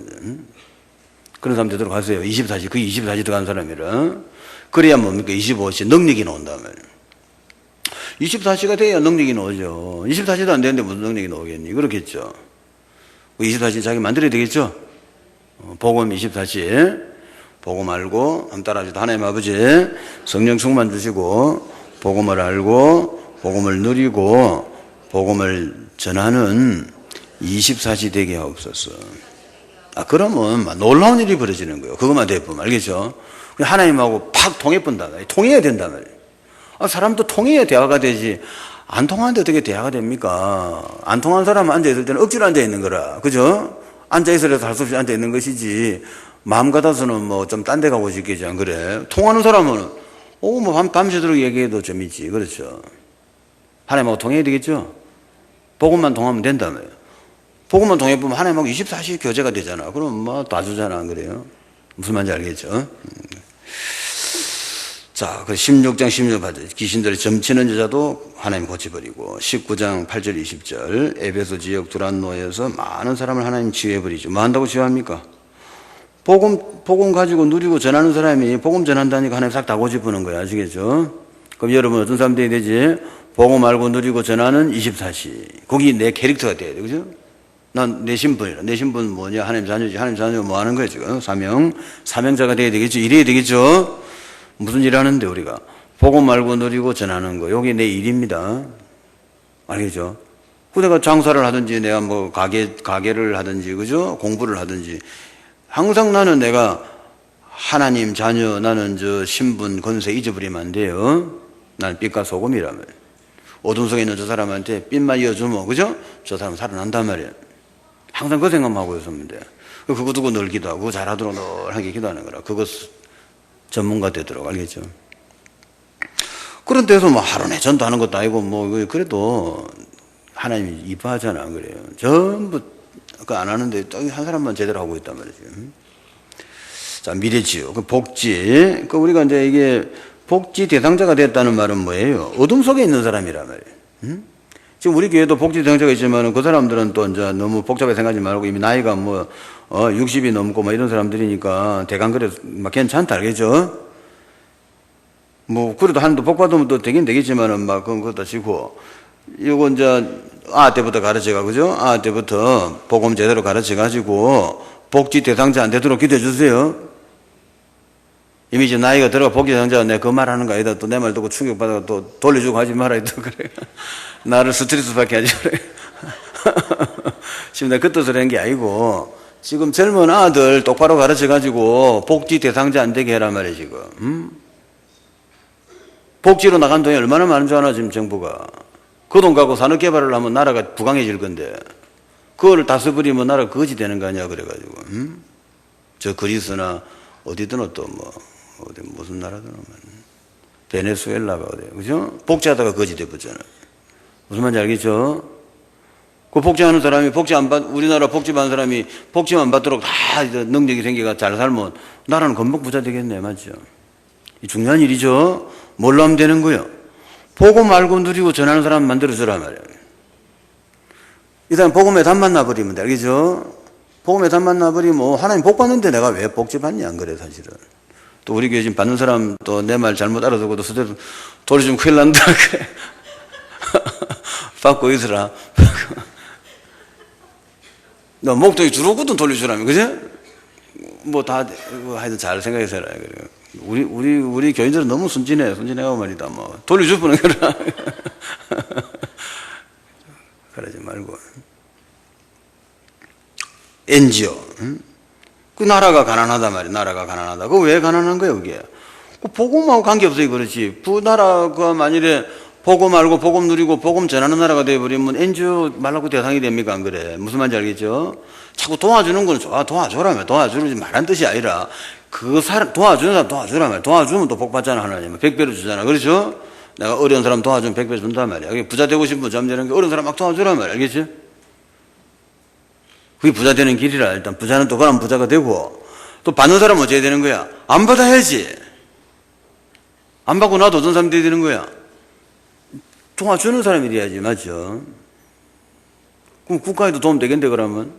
그런 사람 되도록 하세요. 24시, 그 24시 들어간 사람이라. 그래야 뭡니까? 25시 능력이 나온다 말이에요. 24시가 돼야 능력이 나오죠. 24시도 안 되는데 무슨 능력이 나오겠니? 그렇겠죠. 24시 자기 만들어야 되겠죠? 복음 24시. 복음 알고, 한번 따라하시다. 하나님 아버지, 성령 충만 주시고, 복음을 알고, 복음을 누리고, 복음을 전하는 24시 되게 하옵소서. 그러면 놀라운 일이 벌어지는 거예요. 그것만 대보면, 알겠죠? 하나님하고 팍 통해본다. 통해야 된단 말이에요. 사람도 통해야 대화가 되지. 안 통하는데 어떻게 대화가 됩니까? 안 통하는 사람은 앉아있을 때는 억지로 앉아있는 거라. 그죠? 앉아있으려서 할 수 없이 앉아있는 것이지. 마음 같아서는 뭐 좀 딴 데 가고 싶겠지, 안 그래? 통하는 사람은, 뭐 밤새도록 얘기해도 좀 있지. 그렇죠? 하나님하고 통해야 되겠죠? 복음만 통하면 된다며요. 복음만 통해보면 하나님하고 24시 교제가 되잖아. 그럼 뭐 다 주잖아, 안 그래요? 무슨 말인지 알겠죠? 자, 그 16장 16절 귀신들이 점치는 여자도 하나님 고쳐버리고 19장 8절 20절 에베소 지역 두란노에서 많은 사람을 하나님 치유해버리죠. 뭐 한다고 치유합니까? 복음 가지고 누리고 전하는 사람이 복음 전한다니까 하나님 싹 다 고쳐보는 거야. 아시겠죠? 그럼 여러분 어떤 사람 돼야 되지? 복음 알고 누리고 전하는 24시. 거기 내 캐릭터가 돼야 돼. 그죠? 난 내 신분이라. 내 신분은 뭐냐? 하나님 자녀지. 하나님 자녀가 뭐 하는 거야, 지금? 사명자가 돼야 되겠죠? 이래야 되겠죠? 무슨 일 하는데, 우리가? 복음 알고 누리고 전하는 거. 여기 내 일입니다. 알겠죠? 그 내가 장사를 하든지, 내가 뭐 가게를 하든지, 그죠? 공부를 하든지. 항상 나는 내가 하나님 자녀, 나는 저 신분, 권세 잊어버리면 안 돼요. 나는 빛과 소금이라며. 어둠 속에 있는 저 사람한테 빛만 이어주면, 그죠? 저 사람 살아난단 말이야. 항상 그 생각만 하고 있으면 돼. 그거 두고 늘 기도하고, 그거 잘하도록 늘 하게 기도하는 거라. 그거 전문가 되도록, 알겠죠? 그런 데서 뭐 하루 내 전도하는 것도 아니고, 뭐, 그래도 하나님이 이뻐하잖아, 그래요. 전부 그거 안 하는데 한 사람만 제대로 하고 있단 말이지. 자, 미래지요. 그 복지. 그 우리가 이제 이게 복지 대상자가 됐다는 말은 뭐예요? 어둠 속에 있는 사람이란 말이에요. 지금 우리 교회도 복지 대상자가 있지만 그 사람들은 또 이제 너무 복잡하게 생각하지 말고 이미 나이가 뭐, 60이 넘고 뭐 이런 사람들이니까 대강 그래, 막 괜찮다, 알겠죠? 뭐, 그래도 한도 복 받으면 또 되긴 되겠지만은 막 그건 그것도 치고, 이거 이제 아 때부터 가르쳐가, 그죠? 아 때부터 복음 제대로 가르쳐가지고 복지 대상자 안 되도록 기도해 주세요. 이미 이제 나이가 들어가 복지 대상자가 내가 그 말 하는 거 아니다. 또 내 말 듣고 충격받아가 또 돌려주고 하지 말아야 또 그래. 나를 스트레스 받게 하지 그래. 지금 내가 그 뜻을 한 게 아니고, 지금 젊은 아들 똑바로 가르쳐가지고 복지 대상자 안 되게 해란 말이야, 지금. 복지로 나간 돈이 얼마나 많은 줄 아나, 지금 정부가. 그 돈 갖고 산업개발을 하면 나라가 부강해질 건데, 그거를 다 써버리면 나라가 거지 되는 거 아니야, 그래가지고. 저 그리스나 어디든 또 뭐, 어디 무슨 나라든 베네수엘라가 어디, 그죠? 복지하다가 거지 돼버렸잖아. 무슨 말인지 알겠죠? 그 복지하는 사람이 우리나라 복지 받는 사람이 복지만 받도록 다 능력이 생겨가 잘 살면 나라는 건복 부자 되겠네, 맞죠? 이 중요한 일이죠? 뭘로 하면 되는 거예요? 복음 알고 누리고 전하는 사람 만들어주라 말이에요. 이 사람 복음에 담만 나버리면 돼, 알겠죠? 복음에 담만 나버리면 하나님 복 받는데 내가 왜 복지 받냐, 안 그래, 사실은. 또 우리 교회 지금 받는 사람 또 내 말 잘못 알아듣고도 스스로 돌려주면 큰일 난다, 그래. 받고 있으라. 너 목동이 주로거든 돌려주라며, 그지? 뭐 다, 하여튼 잘 생각해서 해라, 그래. 우리 교인들은 너무 순진해가고 말이다, 뭐. 돌려줄 뻔한 거라. 그러지 말고. NGO. 그 나라가 가난하다 말이야, 나라가 가난하다. 그거 왜 가난한 거야, 그게? 그 복음하고 관계없어요, 그렇지. 그 나라가 만일에 복음 알고 복음 누리고 복음 전하는 나라가 되어버리면 NGO 말라고 대상이 됩니까, 안 그래? 무슨 말인지 알겠죠? 자꾸 도와주는 건 좋아, 도와주라며. 도와주는 말한 뜻이 아니라, 그 사람, 도와주는 사람 도와주라며. 도와주면 또 복 받잖아, 하나님은. 100배로 주잖아, 그렇죠? 내가 어려운 사람 도와주면 100배 준단 말이야. 부자 되고 싶으면 점 되는 게 어려운 사람 막 도와주란 말이야, 알겠지? 그게 부자 되는 길이라. 일단 부자는 또 그럼 부자가 되고, 또 받는 사람은 어찌해야 되는 거야? 안 받아야지. 안 받고 나도 어떤 사람이 돼야 되는 거야? 도와주는 사람이 돼야지, 맞죠? 그럼 국가에도 도움 되겠는데, 그러면?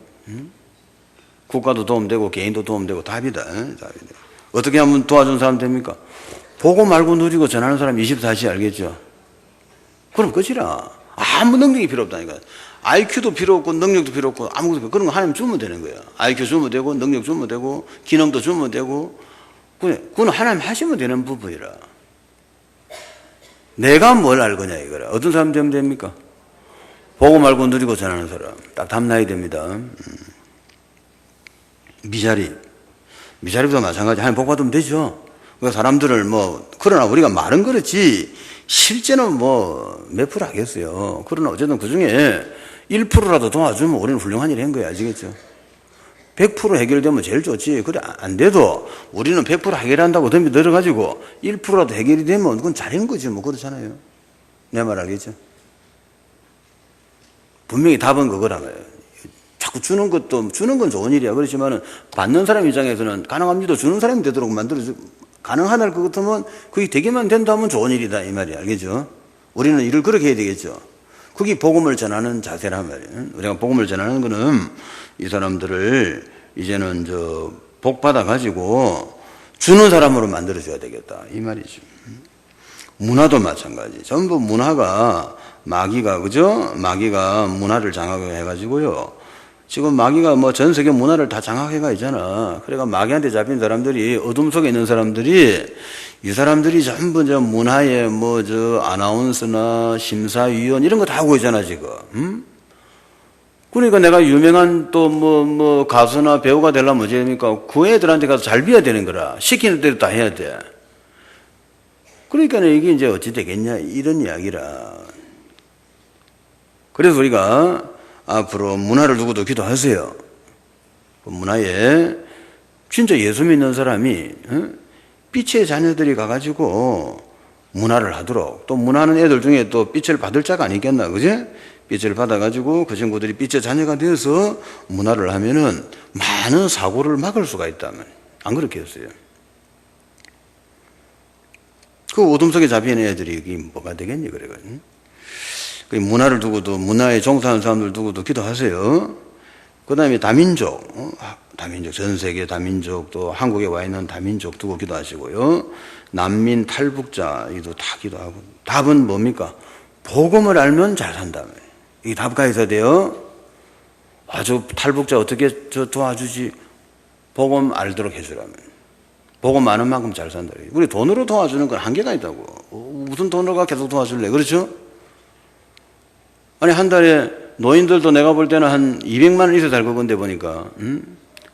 국가도 도움되고, 개인도 도움되고, 답이다. 답이다. 어떻게 하면 도와주는 사람 됩니까? 보고 말고 누리고 전하는 사람 24시 알겠죠? 그럼 끝이라. 아무 능력이 필요 없다니까. IQ도 필요 없고, 능력도 필요 없고, 아무것도 필요 없고, 그런 거 하나님 주면 되는 거야. IQ 주면 되고, 능력 주면 되고, 기능도 주면 되고, 그건 하나님 하시면 되는 부분이라. 내가 뭘 알거냐, 이거라. 어떤 사람 되면 됩니까? 보고 말고 누리고 전하는 사람. 딱 답나야 됩니다. 미자립도 마찬가지. 하나님 복 받으면 되죠. 그러니까 사람들을 그러나 우리가 말은 그렇지, 실제는 몇 프로 하겠어요. 그러나 어쨌든 그 중에 1%라도 도와주면 우리는 훌륭한 일 한 거야. 아시겠죠? 100% 해결되면 제일 좋지. 그래, 안 돼도 우리는 100% 해결한다고 덤비 들어가지고 1%라도 해결이 되면 그건 잘한 거지, 그렇잖아요. 내 말 알겠죠? 분명히 답은 그거란 말이에요. 자꾸 주는 건 좋은 일이야. 그렇지만은 받는 사람 입장에서는 가능합니다. 주는 사람이 되도록 만들어주고, 가능하다 그 같으면 그게 되기만 된다면 좋은 일이다, 이 말이야. 알겠죠? 우리는 일을 그렇게 해야 되겠죠. 그게 복음을 전하는 자세란 말이에요. 우리가 복음을 전하는 거는 이 사람들을 이제는 복 받아가지고 주는 사람으로 만들어줘야 되겠다, 이 말이죠. 문화도 마찬가지. 전부 문화가 마귀가 그죠? 마귀가 문화를 장악해 가지고요. 지금 마귀가 뭐 전 세계 문화를 다 장악해가 있잖아. 그러니까 마귀한테 잡힌 사람들이 어둠 속에 있는 사람들이 이 사람들이 전부 저 문화에 뭐 저 아나운서나 심사위원 이런 거 다 하고 있잖아 지금. 그러니까 내가 유명한 또 뭐 가수나 배우가 되려면 어찌 됩니까? 그 애들한테 가서 잘 비워야 되는 거라. 시키는 대로 다 해야 돼. 그러니까 이게 이제 어찌 되겠냐 이런 이야기라. 그래서 우리가 앞으로 문화를 두고도 기도하세요. 그 문화에 진짜 예수 믿는 사람이 빛의 자녀들이 가가지고 문화를 하도록, 또 문화하는 애들 중에 또 빛을 받을 자가 아니겠나, 그지? 빛을 받아가지고 그 친구들이 빛의 자녀가 되어서 문화를 하면은 많은 사고를 막을 수가 있다면 안 그렇겠어요? 그 어둠 속에 잡힌 애들이 이게 뭐가 되겠니, 그래가지고. 그 문화를 두고도, 문화에 종사하는 사람들 두고도 기도하세요. 그 다음에 다민족, 다민족, 전 세계 다민족, 또 한국에 와 있는 다민족 두고 기도하시고요. 난민, 탈북자, 이도 다 기도하고. 답은 뭡니까? 복음을 알면 잘 산다며. 이 답가 있어야 돼요. 아주 탈북자 어떻게 도와주지? 복음 알도록 해주라면. 복음 많은 만큼 잘 산다. 우리 돈으로 도와주는 건 한계가 있다고. 무슨 돈으로 계속 도와줄래? 그렇죠? 아니, 한 달에 노인들도 내가 볼 때는 한 200만 원 있어야 살 건데 보니까,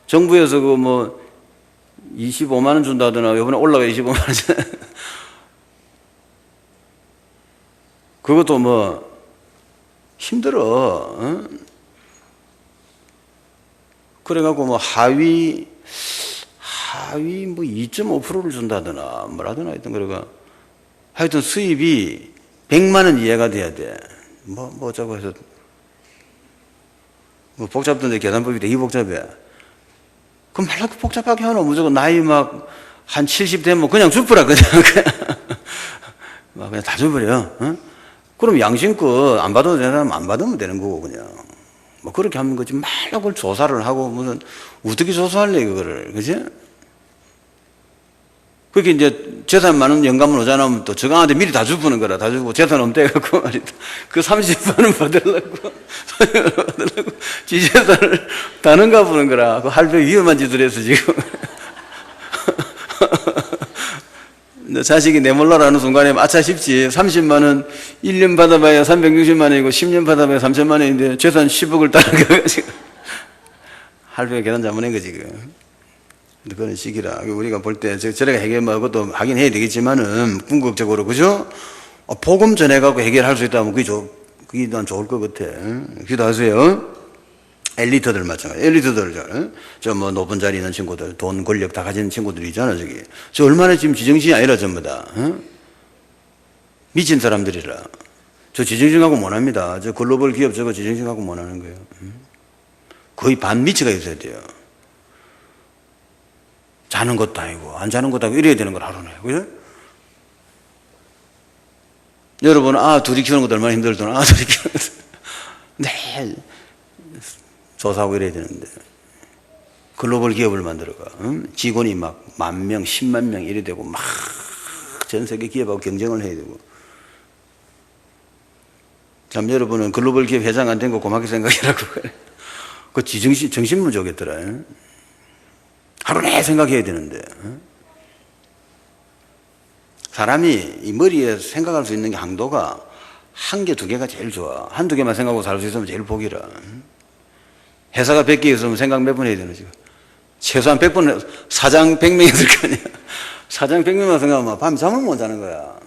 정부에서 그 뭐 25만 원 준다더나, 이번에 올라가 25만 원. 그것도 뭐 힘들어. 그래갖고 뭐 하위 뭐 2.5%를 준다더나, 뭐라더나 하여튼 그래가 하여튼 수입이 100만 원 이하가 돼야 돼. 뭐 어쩌고 해서 뭐 복잡던데 계산법이 되게 복잡해. 그럼 말라 복잡하게 하노. 무조건 나이 막 한 70 되면 그냥 주부라 그냥 막 그냥 다 줘버려. 그럼 양심껏 안 받아도 되는 사람 안 받으면 되는 거고 그냥 뭐 그렇게 하는 거지. 말라 그걸 조사를 하고 무슨 어떻게 조사할래 그거를, 그지? 그렇게 이제 재산 많은 영감을 오자나면 또 저강한테 미리 다 주부는 거라. 다 주고 재산 없대갖고 말이다. 그 30만 원 받으려고 지재산을 다는가 보는 거라. 그 할배 위험한 짓을 해서 지금. 자식이 내 몰라라는 순간에 아차 싶지. 30만 원 1년 받아봐야 360만 원이고 10년 받아봐야 3천만 원인데 재산 10억을 따는 거야 지금. 할배가 계산 잘못한 거지 지금. 그런 시기라. 우리가 볼 때, 저래가 해결, 뭐, 그것도 하긴 해야 되겠지만은, 궁극적으로, 그죠? 복음 전해갖고 해결할 수 있다면 그게 난 좋을 것 같아. 기도하세요. 엘리트들 마찬가지. 엘리트들, 저 뭐, 높은 자리에 있는 친구들, 돈, 권력 다 가진 친구들이 있잖아, 저기. 저 얼마나 지금 지정신이 아니라 전부 다, 미친 사람들이라. 저 지정신하고 못 합니다. 저 글로벌 기업 저거 지정신하고 못 하는 거예요. 거의 반 미치가 있어야 돼요. 자는 것도 아니고 안 자는 것도 아니고 이래야 되는 걸 하루네. 그죠? 여러분은 둘이 키우는 것도 얼마나 힘들더나. 둘이 키우는 것도 네 조사하고 이래야 되는데 글로벌 기업을 만들어가. 직원이 막 10,000명 10만 명 이래 되고 막 전 세계 기업하고 경쟁을 해야 되고. 참 여러분은 글로벌 기업 회장 안 된 거 고맙게 생각이라고. 그 정신문제겠더라. 하루 내 생각해야 되는데. 사람이 이 머리에 생각할 수 있는 게 항도가 1개, 2개가 제일 좋아. 1, 2개만 생각하고 살 수 있으면 제일 복이라. 회사가 100개 있으면 생각 몇 번 해야 되는 지금. 최소한 100번, 사장 100명이 있을 거 아니야. 사장 100명만 생각하면 밤 잠을 못 자는 거야.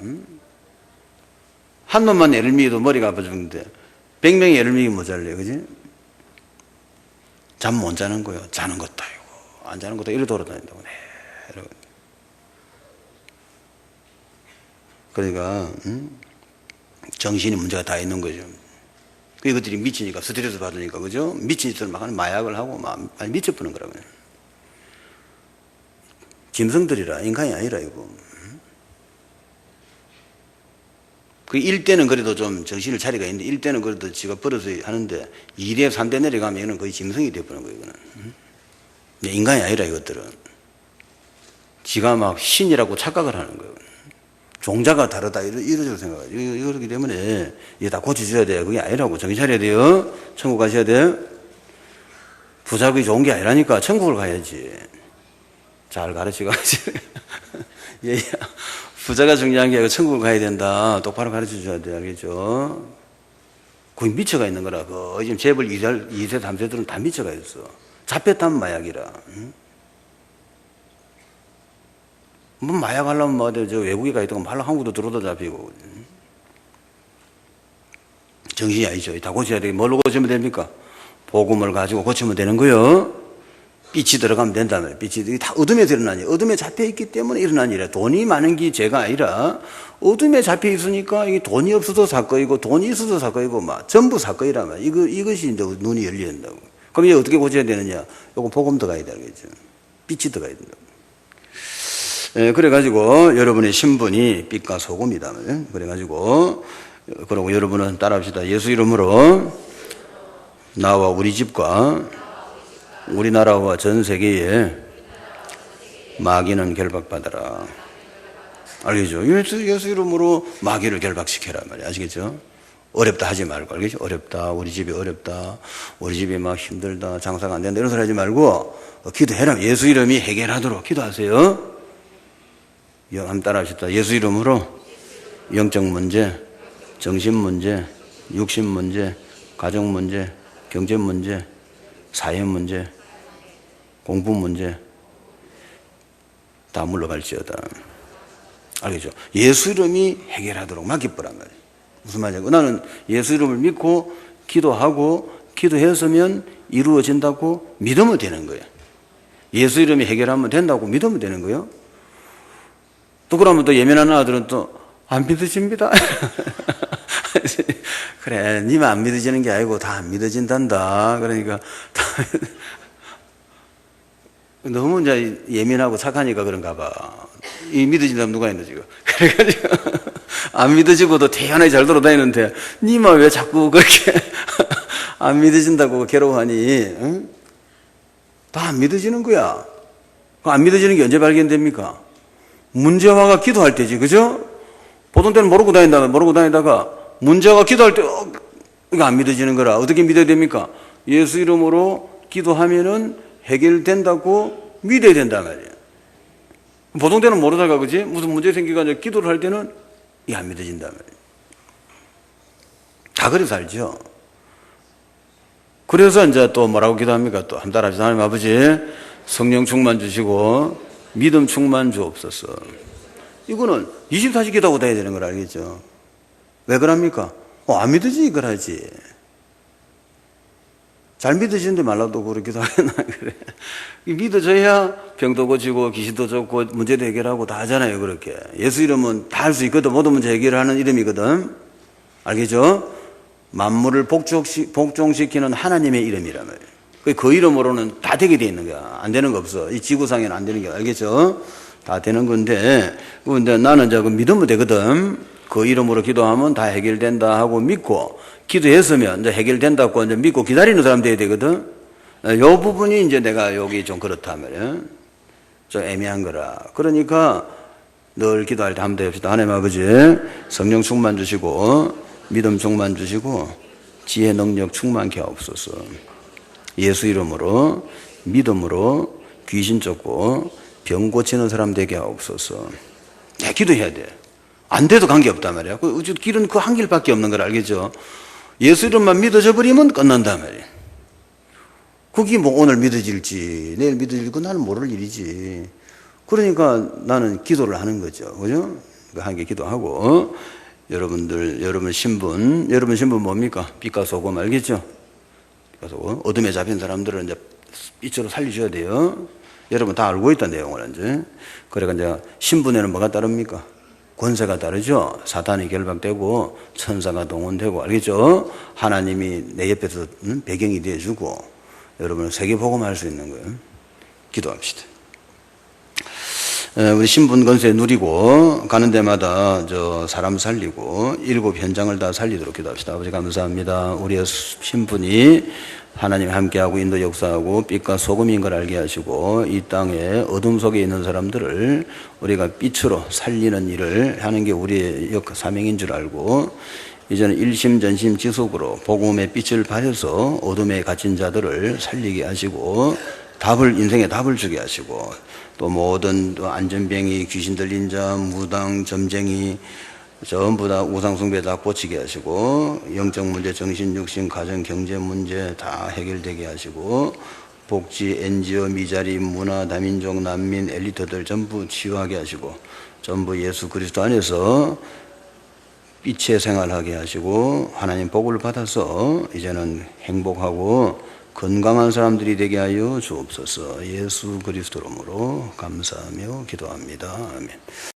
한 놈만 애를 미기도 머리가 아파 죽는데 100명이 애를 미기 못 잘래, 그지? 잠 못 자는 거예요. 자는 것도 아니고 안 자는 것도 이래 돌아다닌다고. 네. 그러니까 정신이 문제가 다 있는 거죠. 이것들이 미치니까 스트레스 받으니까, 그죠? 미친 짓을 막 하는 마약을 하고 막 미쳐버리는 거라고요. 짐승들이라 인간이 아니라 이거. 그 1대는 그래도 좀 정신을 차리가 있는데 1대는 그래도 지가 벌어서 하는데 2대, 3대 내려가면 이거는 거의 짐승이 되어버리는 거예요. 이거는. 인간이 아니라 이것들은. 지가 막 신이라고 착각을 하는 거예요. 종자가 다르다 이러죠 생각하죠. 이러기 때문에 이게 다 고쳐줘야 돼요. 그게 아니라고 정신 차려야 돼요. 천국 가셔야 돼요. 부자가 좋은 게 아니라니까 천국을 가야지. 잘 가르치고 가야지. 예, 부자가 중요한 게 아니고 천국을 가야 된다. 똑바로 가르쳐 줘야 돼. 알겠죠? 거기 미쳐가 있는 거라. 지금 재벌 2세, 3세들은 다 미쳐가 있어. 잡혔다면 마약이라. 응? 뭐 마약 하려면 뭐 저 외국에 가 있다가 말로 한국도 들어도 잡히고. 응? 정신이 아니죠. 다 고쳐야 돼. 뭘로 고치면 됩니까? 복음을 가지고 고치면 되는 거요. 빛이 들어가면 된다면 빛이 다 어둠에서 일어나니 어둠에 잡혀 있기 때문에 일어난 일이야. 돈이 많은 게 죄가 아니라 어둠에 잡혀 있으니까 이게 돈이 없어도 사건이고 돈이 있어도 사건이고 막 전부 사건이란 말이야. 이것이 이제 눈이 열려야 된다고. 그럼 이제 어떻게 고쳐야 되느냐? 요거 복음 들어가야 되겠죠. 빛이 들어가야 된다고. 그래가지고 여러분의 신분이 빛과 소금이다. 그래가지고 그러고 여러분은 따라합시다. 예수 이름으로 나와 우리 집과 우리나라와 전 세계에 마귀는 결박받아라. 알겠죠? 예수 이름으로 마귀를 결박시켜라 말이야. 아시겠죠? 어렵다 하지 말고, 알겠죠? 어렵다. 우리 집이 어렵다. 우리 집이 막 힘들다. 장사가 안 된다. 이런 소리 하지 말고 기도해라. 예수 이름이 해결하도록 기도하세요. 한번 따라 합시다. 예수 이름으로 영적 문제, 정신 문제, 육신 문제, 가정 문제, 경제 문제, 사회 문제, 공부 문제 다 물러갈지어다. 알겠죠? 예수 이름이 해결하도록 맡기쁘란 말이에요. 무슨 말이냐고. 나는 예수 이름을 믿고 기도하고 기도했으면 이루어진다고 믿으면 되는 거예요. 예수 이름이 해결하면 된다고 믿으면 되는 거예요. 또 그러면 또 예민한 아들은 또 안 믿어집니다. 그래, 니만 안 믿어지는 게 아니고 다 안 믿어진단다. 그러니까 너무 이제 예민하고 착하니까 그런가 봐. 이 믿어진다면 누가 있는 지금. 그래가지고 안 믿어지고도 태연하게 잘 돌아다니는데 니만 왜 자꾸 그렇게 안 믿어진다고 괴로워하니? 응? 다 안 믿어지는 거야. 안 믿어지는 게 언제 발견됩니까? 문제화가 기도할 때지, 그죠? 보통 때는 모르고 다니다가 문제가 기도할 때 이거 안 믿어지는 거라. 어떻게 믿어야 됩니까? 예수 이름으로 기도하면은 해결된다고 믿어야 된단 말이에요. 보통 때는 모르다가 그지? 무슨 문제 생기가 이제 기도를 할 때는 이게 안 믿어진단 말이에요. 다 그래서 알죠. 그래서 이제 또 뭐라고 기도합니까? 또 한 달 앞에서 하나님 아버지 성령 충만 주시고 믿음 충만 주옵소서. 이거는 24시간 기도하고 다녀야 되는 걸 알겠죠? 왜 그럽니까? 안 믿어지니 그러지. 잘 믿어지는데 말라도 그렇게 기도하겠나 그래. 믿어져야 병도 고치고 귀신도 쫓고 문제도 해결하고 다 하잖아요. 그렇게 예수 이름은 다 할 수 있거든. 모든 문제 해결하는 이름이거든. 알겠죠? 만물을 복종시키는 하나님의 이름이란 말이에요. 그 이름으로는 다 되게 돼 있는 거야. 안 되는 거 없어. 이 지구상에는 안 되는 게 알겠죠? 다 되는 건데, 근데 나는 이제 믿으면 되거든. 그 이름으로 기도하면 다 해결된다 하고 믿고, 기도했으면 이제 해결된다고 이제 믿고 기다리는 사람 돼야 되거든. 요 부분이 이제 내가 여기 좀 그렇다 말이야. 좀 애매한 거라. 그러니까 늘 기도할 때 한번 해봅시다. 하나님 아버지, 성령 충만 주시고, 믿음 충만 주시고, 지혜 능력 충만케 하옵소서. 예수 이름으로 믿음으로 귀신 쫓고 병 고치는 사람 되게 하옵소서. 기도해야 돼. 안 돼도 관계없단 말이야. 길은 그 한 길밖에 없는 걸 알겠죠? 예수 이름만 믿어져 버리면 끝난단 말이야. 그게 뭐 오늘 믿어질지 내일 믿어질지 나는 모를 일이지. 그러니까 나는 기도를 하는 거죠. 그죠? 한 개 기도하고 여러분 신분 뭡니까? 빛과 소금 알겠죠? 그래서 어둠에 잡힌 사람들은 이제 빛으로 살려줘야 돼요. 여러분 다 알고 있던 내용을 이제. 그러니까 이제 신분에는 뭐가 따릅니까? 권세가 따르죠. 사탄이 결박되고 천사가 동원되고 알겠죠? 하나님이 내 옆에서 배경이 되어주고 여러분은 세계 복음할 수 있는 거예요. 기도합시다. 우리 신분 권세 누리고 가는 데마다 사람 살리고 7 현장을 다 살리도록 기도합시다. 아버지 감사합니다. 우리의 신분이 하나님 함께하고 인도 역사하고 빛과 소금인 걸 알게 하시고 이 땅에 어둠 속에 있는 사람들을 우리가 빛으로 살리는 일을 하는 게 우리의 사명인 줄 알고 이제는 일심전심지속으로 복음의 빛을 발해서 어둠에 갇힌 자들을 살리게 하시고 인생의 답을 주게 하시고 또 모든 안전병이, 귀신 들린 자, 무당, 점쟁이 전부 다 우상숭배 다 고치게 하시고 영적 문제, 정신, 육신, 가정, 경제 문제 다 해결되게 하시고 복지, NGO, 미자리, 문화, 다민족, 난민, 엘리트들 전부 치유하게 하시고 전부 예수 그리스도 안에서 빛의 생활하게 하시고 하나님 복을 받아서 이제는 행복하고 건강한 사람들이 되게 하여 주옵소서. 예수 그리스도 이름으로 감사하며 기도합니다. 아멘.